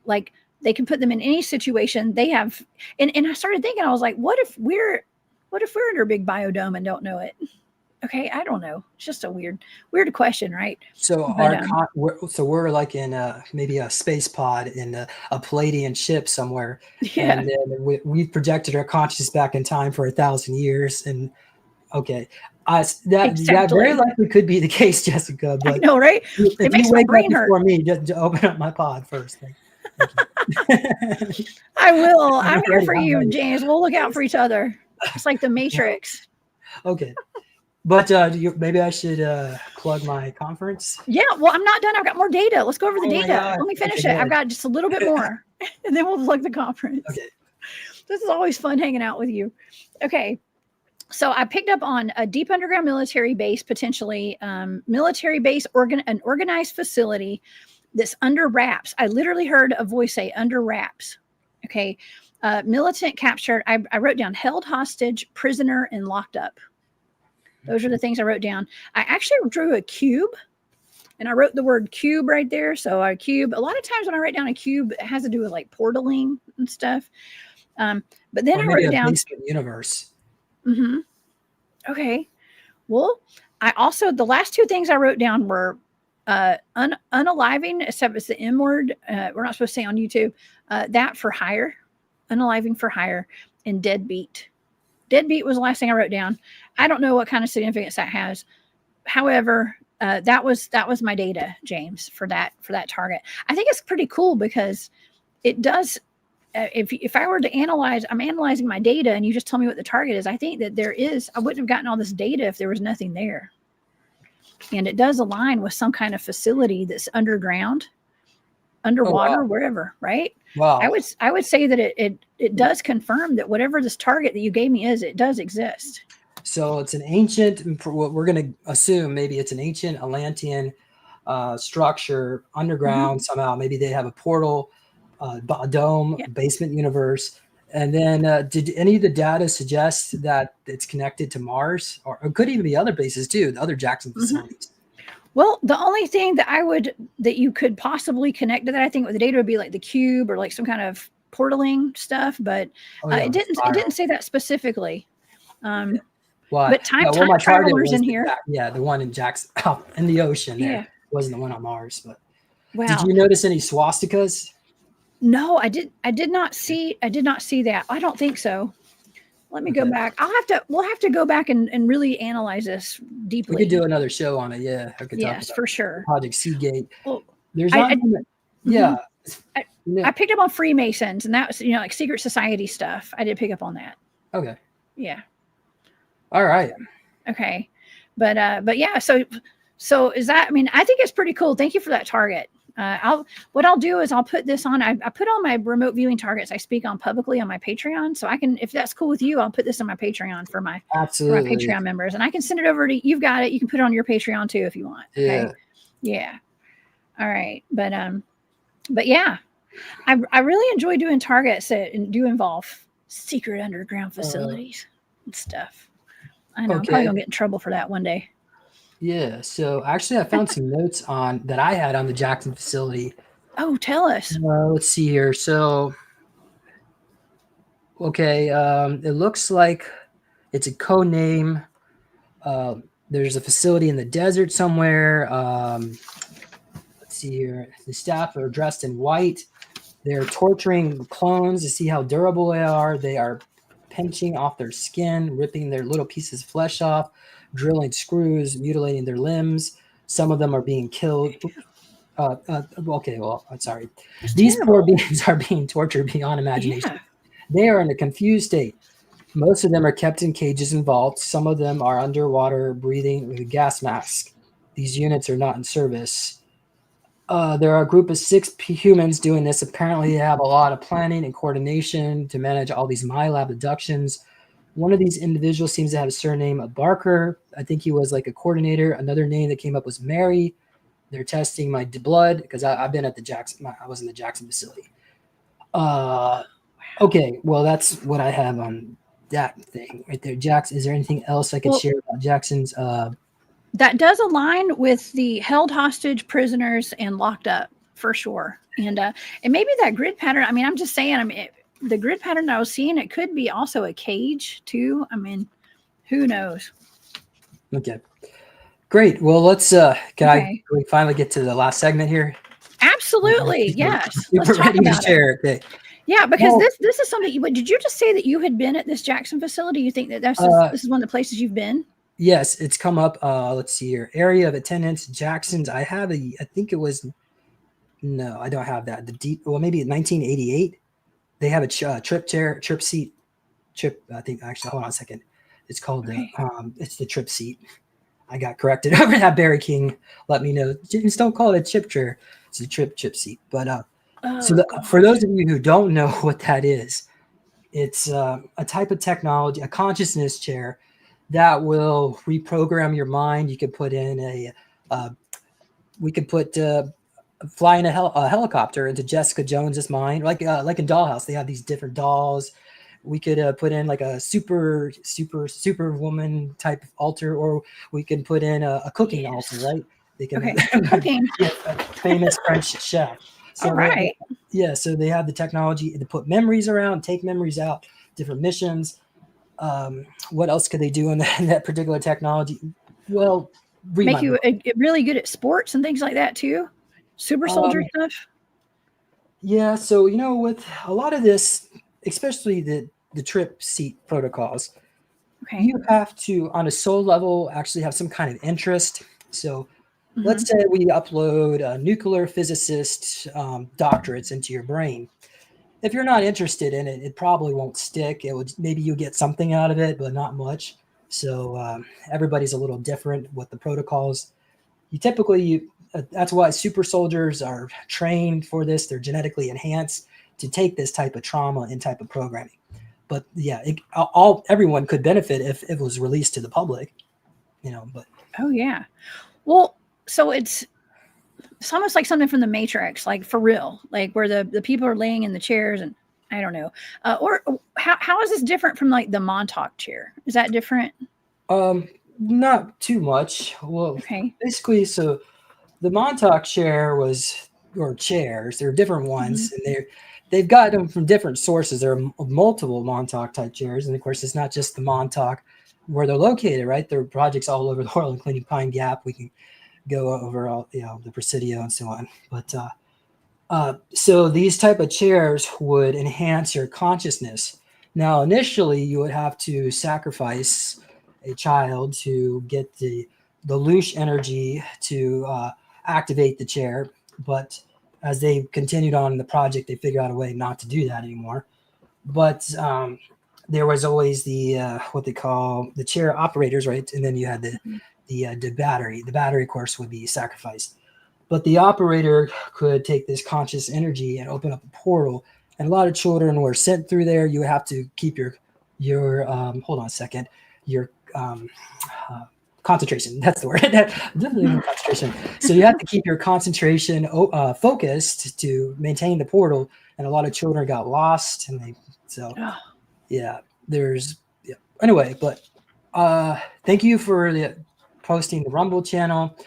Like they can put them in any situation they have. And I started thinking, I was like, what if we're under a big biodome and don't know it? Okay, I don't know. It's just a weird question, right? So we're like in maybe a space pod in a Palladian ship somewhere, and then we projected our consciousness back in time for 1,000 years. And that very likely could be the case, Jessica. But I know, right? If you wake up before me, just open up my pod first. Thank you. I will. I'm here for you, James. We'll look out for each other. It's like the Matrix. Okay. But maybe I should plug my conference. Yeah, well, I'm not done. I've got more data. Let's go over the data. Let me finish it. I've got just a little bit more, and then we'll plug the conference. Okay. This is always fun hanging out with you. Okay. So I picked up on a deep underground military base, potentially military base, an organized facility that's under wraps. I literally heard a voice say under wraps. Okay. Militant captured. I wrote down held hostage, prisoner, and locked up. Those are the things I wrote down. I actually drew a cube, and I wrote the word cube right there. So a cube, a lot of times when I write down a cube, it has to do with like portaling and stuff. But then I wrote down universe. Mm-hmm. Okay. Well, the last two things I wrote down were unaliving, except it's the M word. We're not supposed to say on YouTube. That for hire, unaliving for hire, and deadbeat. Deadbeat was the last thing I wrote down. I don't know what kind of significance that has. However, that was my data, James, for that target. I think it's pretty cool because it does. If I were to analyze, I'm analyzing my data, and you just tell me what the target is. I think that I wouldn't have gotten all this data if there was nothing there. And it does align with some kind of facility that's underground, underwater, wherever, right? Wow. I would say that it does confirm that whatever this target that you gave me is, it does exist. So it's an ancient, what we're going to assume, maybe it's an ancient Atlantean structure underground somehow. Maybe they have a portal, a dome, basement universe. And then did any of the data suggest that it's connected to Mars, or it could even be other bases too, the other Jacksonville facilities? Well, the only thing that you could possibly connect to that, I think, with the data would be like the cube or like some kind of portaling stuff, but it didn't say that specifically. But time travelers in here. The one in Jackson, in the ocean. There wasn't the one on Mars, but wow. Did you notice any swastikas? No, I did not see that. I don't think so. Let me go back. We'll have to go back and really analyze this deeply. We could do another show on it. Yeah. I could talk Yes, about for sure. Project Seagate. Well, There's not, yeah. I picked up on Freemasons, and that was, like secret society stuff. I did pick up on that. Okay. Yeah. All right. Okay. But yeah, so is that, I mean, I think it's pretty cool. Thank you for that target. What I'll do is I'll put this on. I put all my remote viewing targets I speak on publicly on my Patreon. So I can, if that's cool with you, I'll put this on my Patreon for my Patreon members, and I can send it over to, you've got it. You can put it on your Patreon too, if you want. Okay. Yeah. All right. But yeah, I really enjoy doing targets that do involve secret underground facilities and stuff. I know I'm probably gonna get in trouble for that one day. Yeah. So actually, I found some notes that I had on the Jackson facility. Oh, tell us. Let's see here. So, okay, it looks like it's a code name. There's a facility in the desert somewhere. Let's see here. The staff are dressed in white. They're torturing clones to see how durable they are. They are pinching off their skin, ripping their little pieces of flesh off, drilling screws, mutilating their limbs. Some of them are being killed. Okay, well, I'm sorry. These poor beings are being tortured beyond imagination. Yeah. They are in a confused state. Most of them are kept in cages and vaults. Some of them are underwater, breathing with a gas mask. These units are not in service. There are a group of 6 humans doing this. Apparently, they have a lot of planning and coordination to manage all these Milab abductions. One of these individuals seems to have a surname of Barker. I think he was like a coordinator. Another name that came up was Mary. They're testing my blood because I've been at the Jackson. I was in the Jackson facility. Okay, well, that's what I have on that thing right there. Jackson, is there anything else I could share about Jackson's? That does align with the held hostage, prisoners, and locked up for sure. And maybe that grid pattern. I mean, I'm just saying. I mean, the grid pattern I was seeing, it could be also a cage too. I mean, who knows? Okay, great. Well, let's. Can we finally get to the last segment here? Absolutely. Yes. Let's talk about it. Okay. Yeah, because this is something. Did you just say that you had been at this Jackson facility? You think that this is one of the places you've been? Yes, it's come up. Let's see here. Area of attendance, Jackson's. I think it was. No, I don't have that. Maybe in 1988, they have a trip seat. I think actually, hold on a second. It's called it's the trip seat. I got corrected over that. Barry King let me know. Just don't call it a chip chair. It's a trip seat. But for those of you who don't know what that is, it's a type of technology, a consciousness chair that will reprogram your mind. You could put in flying a helicopter into Jessica Jones's mind, like in Dollhouse. They have these different dolls. We could put in like a super woman type of altar, or we can put in a cooking altar, right? They can cooking. A famous French chef. So all right. So they have the technology to put memories around, take memories out, different missions. What else could they do in that particular technology? Well, make you really good at sports and things like that too. Super soldier stuff. Yeah. So, with a lot of this, especially the trip seat protocols, you have to, on a soul level, actually have some kind of interest. So let's say we upload nuclear physicist doctorates into your brain. If you're not interested in it, it probably won't stick. Maybe you'll get something out of it, but not much. So everybody's a little different with the protocols. That's why super soldiers are trained for this. They're genetically enhanced to take this type of trauma and type of programming. But yeah, everyone could benefit if it was released to the public, But oh yeah, well, so it's almost like something from the Matrix, like for real, like where the people are laying in the chairs, and I don't know. Or how is this different from like the Montauk chair? Is that different? Not too much. Well, basically, so the Montauk chair or chairs, there are different ones, and they've got them from different sources. There are multiple Montauk type chairs, and of course, it's not just the Montauk where they're located, right? There are projects all over the world, including Pine Gap. We can go over all, the Presidio and so on. But so these type of chairs would enhance your consciousness. Now, initially, you would have to sacrifice a child to get the loosh energy to activate the chair. But as they continued on in the project, they figured out a way not to do that anymore. But there was always the what they call the chair operators, right? And then you had the battery. The battery, of course, would be sacrificed. But the operator could take this conscious energy and open up a portal. And a lot of children were sent through there. You have to keep your hold on a second, your concentration. That's the word. Definitely concentration. So you have to keep your concentration focused to maintain the portal. And a lot of children got lost, and there's anyway. But thank you for posting the Rumble channel.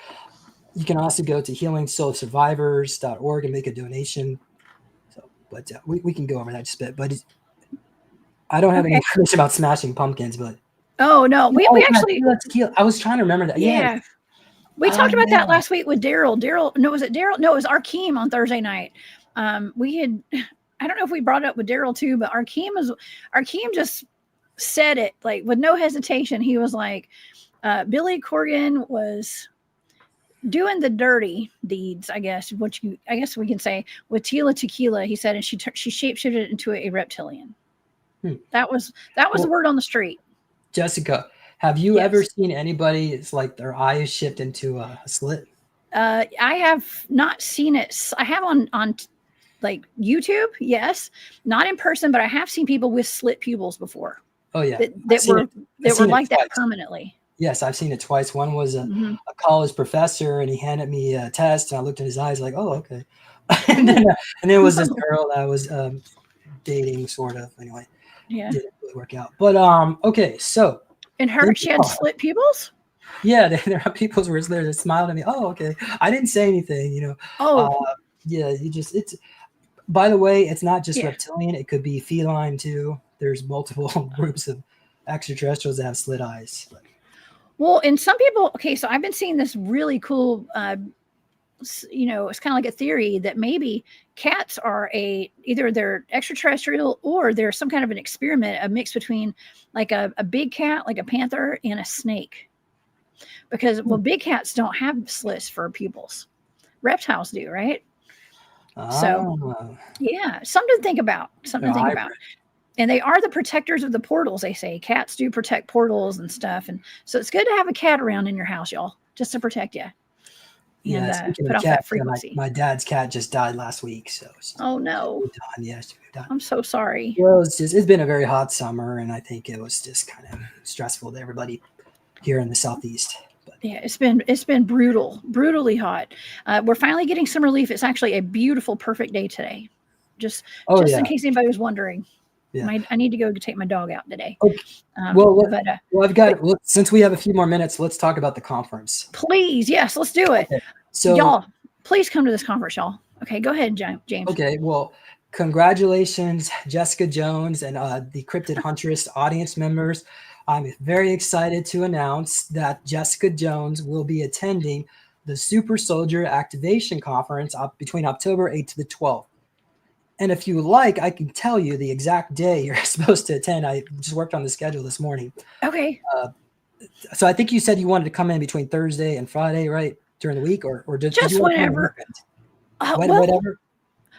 You can also go to healingsoulsurvivors.org and make a donation. So, but we can go over that just a bit. But I don't have any information about smashing pumpkins. But we actually. I was trying to remember that. Yeah. We talked about that last week with Daryl. Was it Daryl? No, it was Arkeem on Thursday night. We had. I don't know if we brought it up with Daryl too, but Arkeem just said it like with no hesitation. He was like, Billy Corgan was doing the dirty deeds, I guess we can say, with Tila Tequila. He said, and she shapeshifted into a reptilian. That was the word on the street. Jessica, have you ever seen anybody? It's like their eyes shift into a slit. I have not seen it. I have on like YouTube, yes, not in person, but I have seen people with slit pupils before. Oh yeah, that were like that permanently. Yes, I've seen it twice. One was a college professor, and he handed me a test, and I looked in his eyes like, "Oh, okay." and then it was this girl that I was dating, sort of. Anyway, didn't really work out. But okay, so and she had slit pupils. Yeah, there are people who were there that smiled at me. Oh, okay. I didn't say anything, you know. Oh, yeah. It's. By the way, it's not just reptilian. It could be feline too. There's multiple groups of extraterrestrials that have slit eyes. Well, and some people, so I've been seeing this really cool, it's kind of like a theory that maybe cats are either they're extraterrestrial or they're some kind of an experiment, a mix between like a big cat, like a panther, and a snake. Because, big cats don't have slits for pupils. Reptiles do, right? So, yeah, something to think about. And they are the protectors of the portals, they say. Cats do protect portals and stuff. And so it's good to have a cat around in your house, y'all, just to protect you. And put off that frequency. My dad's cat just died last week. So oh, no. Yes, I'm so sorry. Well, it's been a very hot summer, and I think it was just kind of stressful to everybody here in the Southeast. Yeah, it's been brutally hot. We're finally getting some relief. It's actually a beautiful, perfect day today. Just in case anybody was wondering. Yeah. I need to go take my dog out today. Okay. Since we have a few more minutes, let's talk about the conference. Please, yes, let's do it. Okay. So, y'all, please come to this conference, y'all. Okay, go ahead, James. Okay, well, congratulations, Jessica Jones and the Cryptid Huntress audience members. I'm very excited to announce that Jessica Jones will be attending the Super Soldier Activation Conference between October 8th to the 12th. And if you like, I can tell you the exact day you're supposed to attend. I just worked on the schedule this morning. Okay. So I think you said you wanted to come in between Thursday and Friday, right? During the week, or just whenever. Whatever.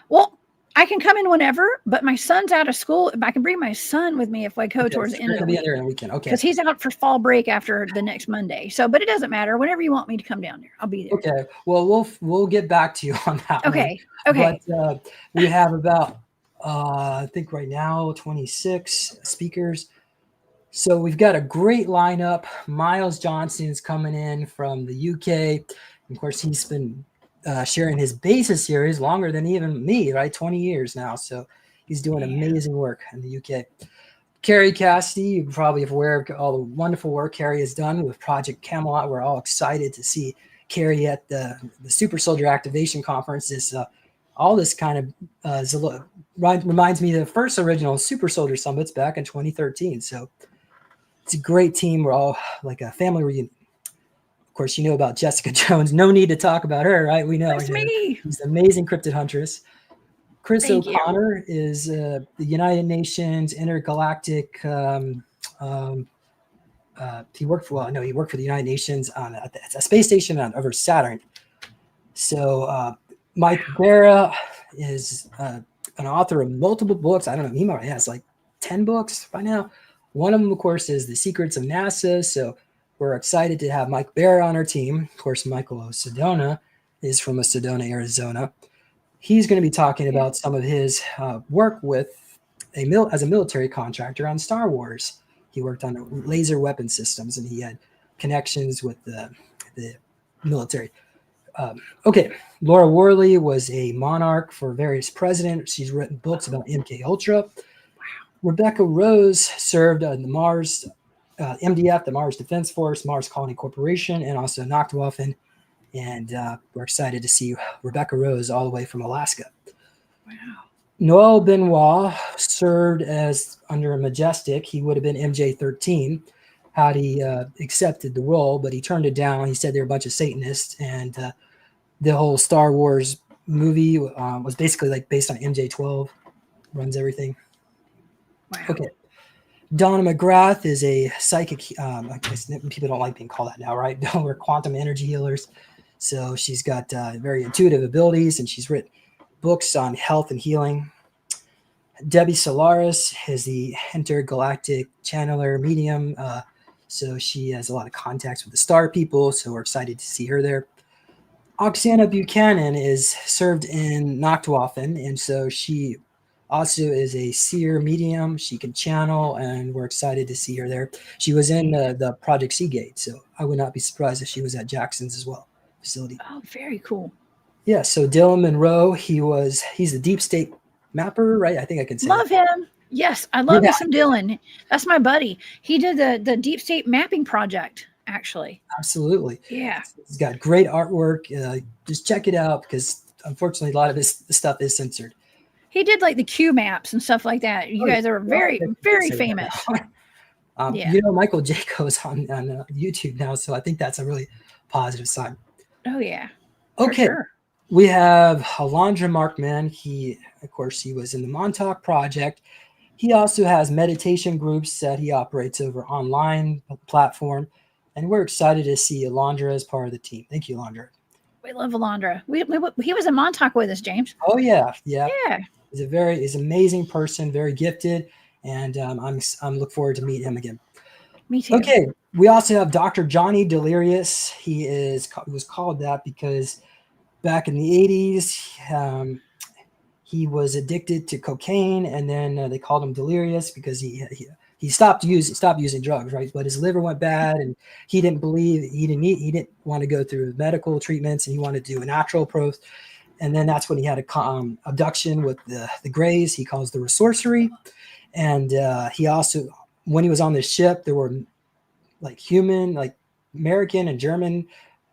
Well, I can come in whenever, but my son's out of school. I can bring my son with me if I go towards the end of the week. Weekend. Okay. Because he's out for fall break after the next Monday. So, but it doesn't matter. Whenever you want me to come down there, I'll be there. Okay. Well, we'll get back to you on that. Okay. One. Okay. But we have about I think right now 26 speakers. So we've got a great lineup. Miles Johnson's coming in from the UK. Of course, he's been sharing his basis series longer than even me, right? 20 years now. So he's doing amazing work in the UK. Carrie Cassidy, you're probably aware of all the wonderful work Carrie has done with Project Camelot. We're all excited to see Carrie at the Super Soldier Activation Conference. All this kind of reminds me of the first original Super Soldier Summits back in 2013. So it's a great team. We're all like a family reunion. Of course, you know about Jessica Jones. No need to talk about her, right? We know. That's me. She's an amazing Cryptid Huntress. Chris Thank you. O'Connor is the United Nations intergalactic. He worked for the United Nations on a space station over Saturn. So Mike Barra is an author of multiple books. I don't know, he might has like 10 books by now. One of them, of course, is The Secrets of NASA. So we're excited to have Mike Barra on our team. Of course, Michael Sedona is from Sedona, Arizona. He's going to be talking about some of his work with as a military contractor on Star Wars. He worked on laser weapon systems, and he had connections with the military. Okay, Laura Worley was a monarch for various presidents. She's written books about MK Ultra. Wow. Rebecca Rose served on the Mars MDF, the Mars Defense Force, Mars Colony Corporation, and also Nachtwaffen. And we're excited to see Rebecca Rose all the way from Alaska. Wow. Noel Benoit served as under a Majestic. He would have been MJ-13 had he accepted the role, but he turned it down. He said they were a bunch of Satanists, and the whole Star Wars movie was basically like based on MJ-12, runs everything. Wow. Okay. Donna McGrath is a psychic. I guess people don't like being called that now, right? We're quantum energy healers. So she's got very intuitive abilities, and she's written books on health and healing. Debbie Solaris is the intergalactic channeler medium. So she has a lot of contacts with the star people. So we're excited to see her there. Oksana Buchanan is served in Nachtwaffen, and so she also is a seer medium. She can channel, and we're excited to see her there. She was in the Project Seagate, so I would not be surprised if she was at Jackson's as well facility. Oh, very cool. Yeah, so Dylan Monroe, he's the deep state mapper, right? I think I can say love that. him. Yes, I love me some Dylan. That's my buddy. He did the deep state mapping project, actually. Absolutely. Yeah. He's got great artwork. Just check it out, because unfortunately a lot of his stuff is censored. He did like the Q maps and stuff like that. You guys are very, very famous. You know, Michael J. goes on YouTube now, so I think that's a really positive sign. Oh, yeah. Okay. Sure. We have Alondra Markman. He was in the Montauk Project. He also has meditation groups that he operates over online platform. And we're excited to see Alondra as part of the team. Thank you, Alondra. We love Alondra. He was in Montauk with us, James. Oh, yeah. Yeah. Yeah. He's an amazing person, very gifted. And I'm look forward to meet him again. Me too. Okay. We also have Dr. Johnny Delirious. He was called that because back in the 80s, he was addicted to cocaine, and then they called him delirious because he stopped using drugs, right? But his liver went bad, and he didn't want to go through medical treatments, and he wanted to do a natural approach. And then that's when he had a abduction with the Greys. He calls the sorcery, and he also, when he was on this ship, there were like American and German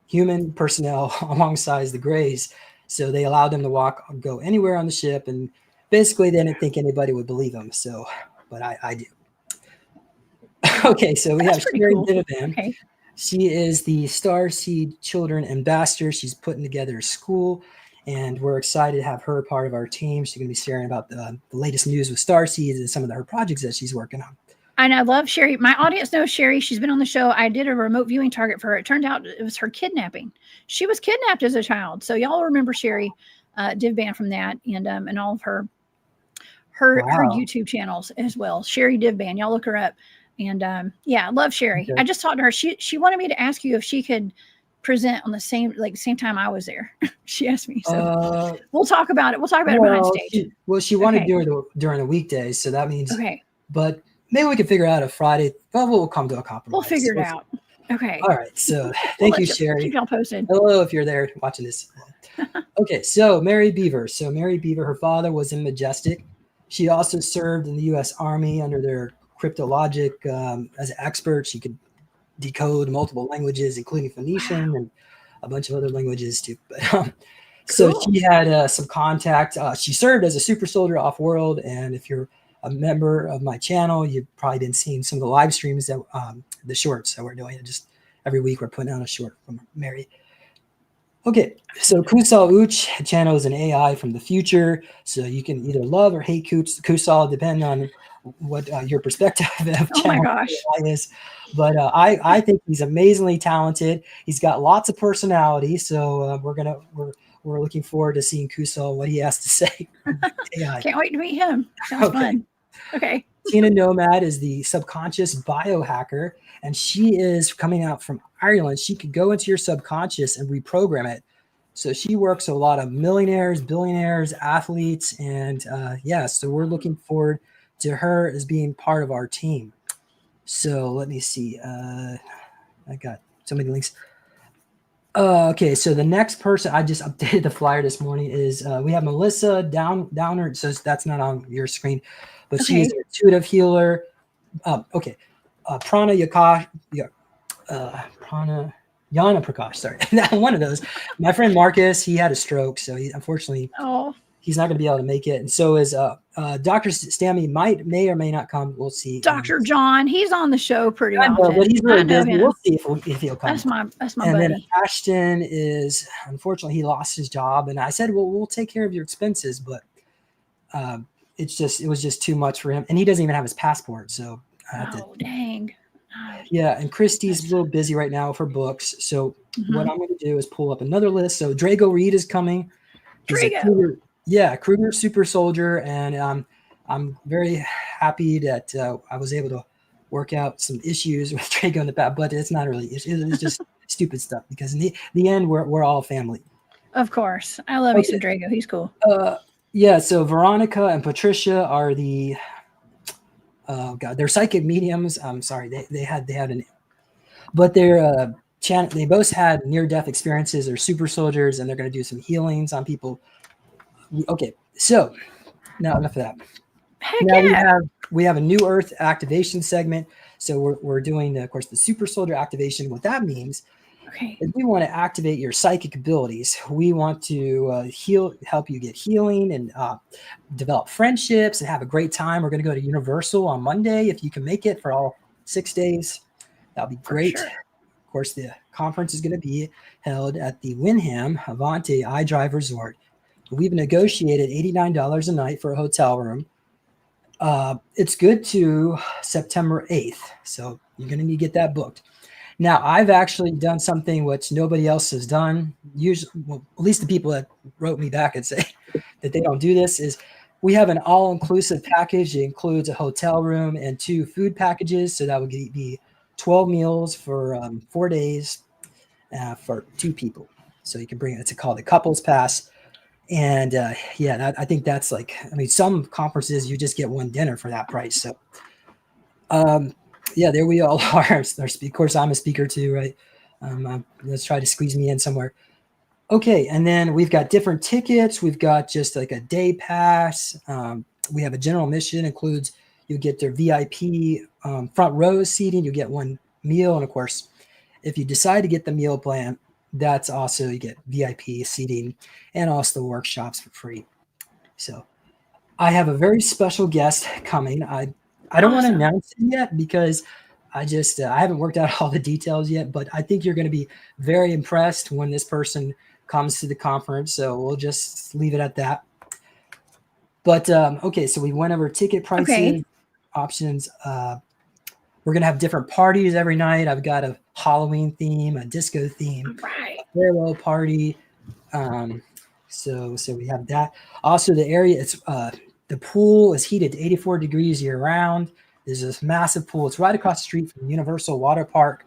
human personnel alongside the Greys. So they allowed them to go anywhere on the ship, and basically they didn't think anybody would believe them. So, but I do. Okay, so we have Sherry Divivan. Okay. She is the Starseed Children Ambassador. She's putting together a school, and we're excited to have her part of our team. She's going to be sharing about the latest news with Starseed and some of her projects that she's working on. And I love Sherry. My audience knows Sherry. She's been on the show. I did a remote viewing target for her. It turned out it was her kidnapping. She was kidnapped as a child. So y'all remember Sherry Divban from that, and all of her YouTube channels as well. Sherry Divban. Y'all look her up. And yeah, I love Sherry. Okay. I just talked to her. She wanted me to ask you if she could present on the same time I was there. She asked me. So we'll talk about it. We'll talk about it behind stage. She wanted to do it during the weekdays. So that means but maybe we can figure out a Friday. Well, we'll come to a compromise. We'll figure it out. Okay. All right. So thank you, Sherry. Keep y'all posted. Hello, if you're there watching this. Okay. So Mary Beaver. Her father was in Majestic. She also served in the U.S. Army under their cryptologic as an expert. She could decode multiple languages, including Phoenician and a bunch of other languages too. But so she had some contact. She served as a super soldier off world. And if you're a member of my channel, you've probably been seeing some of the live streams that the shorts that we're doing. Just every week we're putting out a short from Mary. Okay, so Kusal Uch channel is an AI from the future, so you can either love or hate Kusal, depending on what your perspective of Oh my channel gosh. AI is. But I think he's amazingly talented. He's got lots of personality, so we're looking forward to seeing Kusal, what he has to say. AI. Can't wait to meet him. Sounds fun. Okay. Tina Nomad is the subconscious biohacker, and she is coming out from Ireland. She could go into your subconscious and reprogram it. So she works with a lot of millionaires, billionaires, athletes, and so we're looking forward to her as being part of our team. So let me see. I got so many links. Okay, so the next person, I just updated the flyer this morning, is we have Melissa Downer. So that's not on your screen, but she is an intuitive healer. Prana Yakash, Prana Yana Prakash. Sorry, one of those. My friend Marcus, he had a stroke, so unfortunately he's not going to be able to make it. And so is Dr. Stammy may or may not come. We'll see. Dr. John, he's on the show pretty often. But he's really busy. We'll see if he'll come. That's my and buddy. Then Ashton is, unfortunately, he lost his job, and I said, well, we'll take care of your expenses, but it was just too much for him, and he doesn't even have his passport, so I had to. Dang. Yeah, and Christy's a little busy right now with her books, so what I'm going to do is pull up another list. So Drago Reed is coming. Drago. Kruger Super Soldier, and I'm very happy that I was able to work out some issues with Drago in the past, but it's not really issues. It's just stupid stuff, because in the end, we're all family. Of course. I love me some Drago. He's cool. So Veronica and Patricia are the they're psychic mediums. I'm sorry, they had an, but they're they both had near-death experiences. They're super soldiers, and they're going to do some healings on people. Okay, so now enough of that. We have a new Earth activation segment. So we're doing, of course, the super soldier activation. What that means is we want to activate your psychic abilities. We want to help you get healing and develop friendships and have a great time. We're going to go to Universal on Monday. If you can make it for all 6 days, that'll be great. Sure. Of course, the conference is going to be held at the Wyndham Avante iDrive Resort. We've negotiated $89 a night for a hotel room. It's good to September 8th, so you're going to need to get that booked. Now, I've actually done something which nobody else has done. Usually, well, at least the people that wrote me back and say that they don't do this, is we have an all-inclusive package. It includes a hotel room and 2 food packages, so that would be 12 meals for 4 days for 2 people. So you can bring it. It's called the Couples Pass. And I think that's some conferences you just get 1 dinner for that price. So, there we all are. Of course, I'm a speaker too, right? Let's try to squeeze me in somewhere. Okay, and then we've got different tickets. We've got just like a day pass. We have a general admission, includes you'll get their VIP front row seating. You get 1 meal, and of course, if you decide to get the meal plan, that's also, you get VIP seating and also the workshops for free. So I have a very special guest coming. I don't want to announce it yet, because I haven't worked out all the details yet, but I think you're going to be very impressed when this person comes to the conference. So we'll just leave it at that. But so we went over ticket prices, options. We're going to have different parties every night. I've got a Halloween theme, a disco theme, a farewell party. So we have that. Also, the area, it's the pool is heated to 84 degrees year round. There's this massive pool. It's right across the street from Universal Water Park.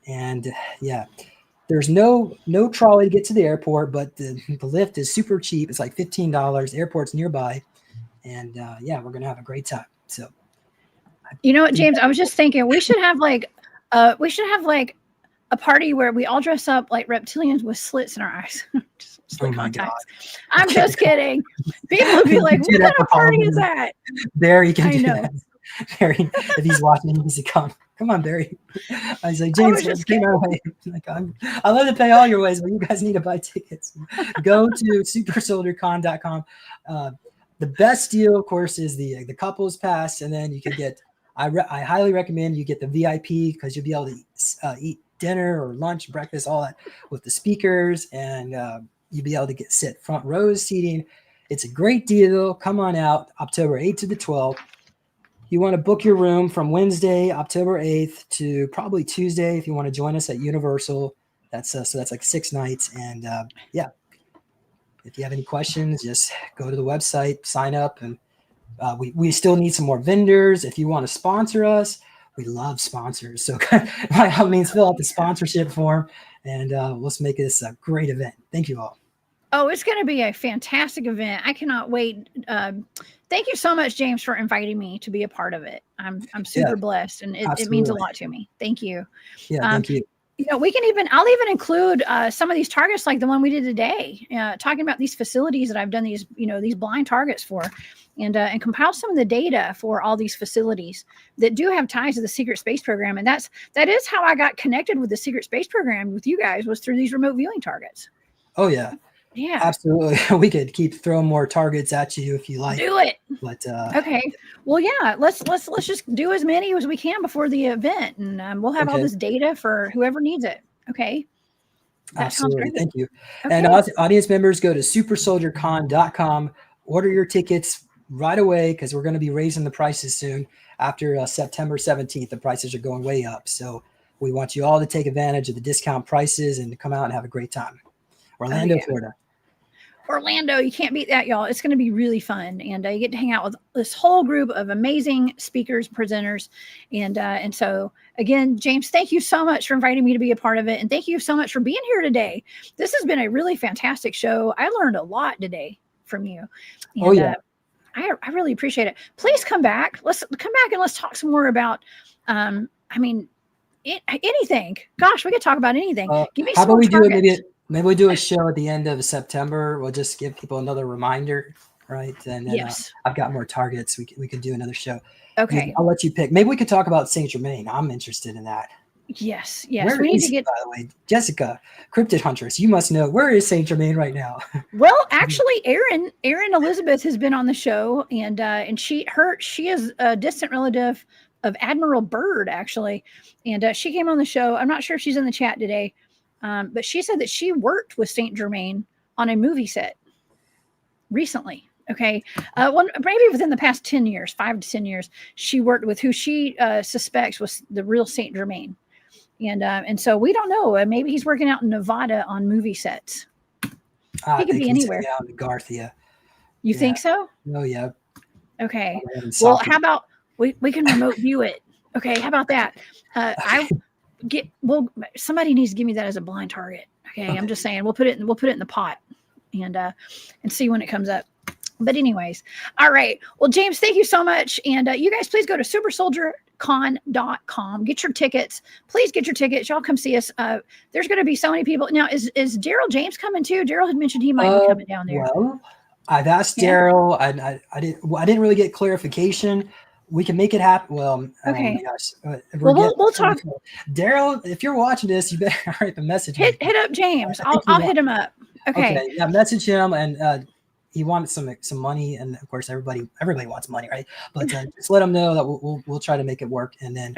And there's no trolley to get to the airport, but the lift is super cheap. It's like $15. Airport's nearby. And we're going to have a great time. So, you know what, James, I was just thinking we should have a party where we all dress up like reptilians with slits in our eyes. Oh my God. I'm just kidding. People would be like, what kind of party is that? Barry can do that. Barry, if he's watching, he needs to come on, Barry. I was like, James, just came our way. I love to pay all your ways, but you guys need to buy tickets. Go to supersoldiercon.com. The best deal, of course, is the couples pass, and then you can get. I highly recommend you get the VIP, because you'll be able to eat dinner or lunch, breakfast, all that with the speakers, and you'll be able to sit front row seating. It's a great deal. Come on out, October 8th to the 12th. You want to book your room from Wednesday, October 8th to probably Tuesday if you want to join us at Universal. So that's like 6 nights. And yeah, if you have any questions, just go to the website, sign up, and we still need some more vendors. If you want to sponsor us, we love sponsors. So by all means, fill out the sponsorship form, and let's make this a great event. Thank you all. Oh, it's going to be a fantastic event. I cannot wait. Thank you so much, James, for inviting me to be a part of it. I'm super blessed, and it means a lot to me. Thank you. Yeah, thank you. You know, I'll even include some of these targets like the one we did today, talking about these facilities that I've done these blind targets for, and compile some of the data for all these facilities that do have ties to the secret space program. And that is how I got connected with the secret space program with you guys, was through these remote viewing targets. Oh yeah. Yeah, absolutely. We could keep throwing more targets at you if you like. Do it. But okay. Well, yeah. Let's just do as many as we can before the event, and we'll have all this data for whoever needs it. Okay. That absolutely. Thank you. Okay. And audience members, go to supersoldiercon.com. Order your tickets right away because we're going to be raising the prices soon. After September 17th, the prices are going way up. So we want you all to take advantage of the discount prices and to come out and have a great time. Orlando, Florida. Orlando, you can't beat that, y'all. It's going to be really fun, and you get to hang out with this whole group of amazing speakers, presenters, and so again, James, thank you so much for inviting me to be a part of it, and thank you so much for being here today. This has been a really fantastic show. I learned a lot today from you. And, I really appreciate it. Please come back. Let's come back and let's talk some more about, anything. Gosh, we could talk about anything. Give me how some about we targets. do it? Maybe we do a show at the end of September. We'll just give people another reminder, right? And then I've got more targets. We can do another show. Okay. I'll let you pick. Maybe we could talk about Saint Germain. I'm interested in that. Yes. Where we need to get. By the way, Jessica, Cryptid Huntress, you must know, where is Saint Germain right now? Well, actually, Erin Elizabeth has been on the show, and she is a distant relative of Admiral Byrd, actually, and she came on the show. I'm not sure if she's in the chat today. But she said that she worked with Saint Germain on a movie set recently. Okay. Maybe within the past 10 years, 5 to 10 years, she worked with who she suspects was the real Saint Germain. And so we don't know. Maybe he's working out in Nevada on movie sets. He could be anywhere. Out in Garthia. You think so? Oh, yeah. Okay. Well, how about we can remote view it? Okay. How about that? Somebody needs to give me that as a blind target. Okay. I'm just saying we'll put it in the pot and see when it comes up. But anyways, all right. Well, James, thank you so much. And you guys, please go to supersoldiercon.com. Get your tickets. Please get your tickets. Y'all come see us. There's going to be so many people. Now, is Daryl James coming too? Daryl had mentioned he might be coming down there. Well, I've asked Daryl. I didn't really get clarification. We can make it happen. Well, okay. We'll talk. Daryl, if you're watching this, you better write the message. Hit up James. I'll hit him up. Okay. Yeah, message him, and he wants some money, and of course everybody wants money, right? But just let him know that we'll try to make it work, and then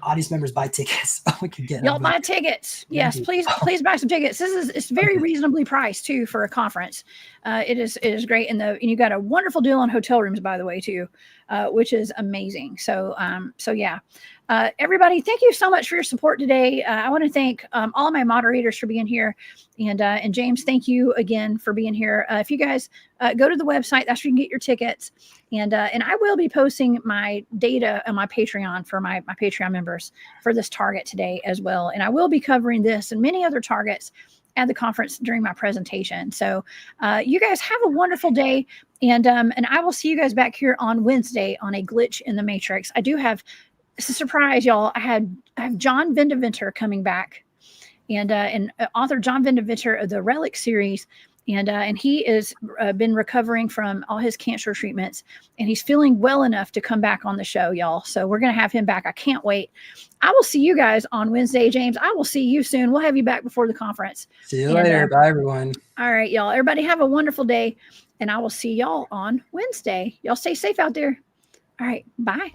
audience members buy tickets. We can get y'all buy tickets. Yes, please buy some tickets. It's very reasonably priced too for a conference. It is great, and you got a wonderful deal on hotel rooms, by the way, too, which is amazing. So yeah. Everybody, thank you so much for your support today. I want to thank all of my moderators for being here, and James, thank you again for being here. If you guys go to the website, that's where you can get your tickets, and I will be posting my data on my Patreon for my Patreon members for this target today as well, and I will be covering this and many other targets at the conference during my presentation. So you guys have a wonderful day, and I will see you guys back here on Wednesday on a glitch in the Matrix. I do have. It's a surprise, y'all. I have John Vendeventer coming back, and author John Vendeventer of the Relic series, and he is been recovering from all his cancer treatments, and he's feeling well enough to come back on the show, y'all. So we're gonna have him back. I can't wait. I will see you guys on Wednesday, James. I will see you soon. We'll have you back before the conference. See you later. Bye, everyone. All right, y'all. Everybody have a wonderful day, and I will see y'all on Wednesday. Y'all stay safe out there. All right, bye.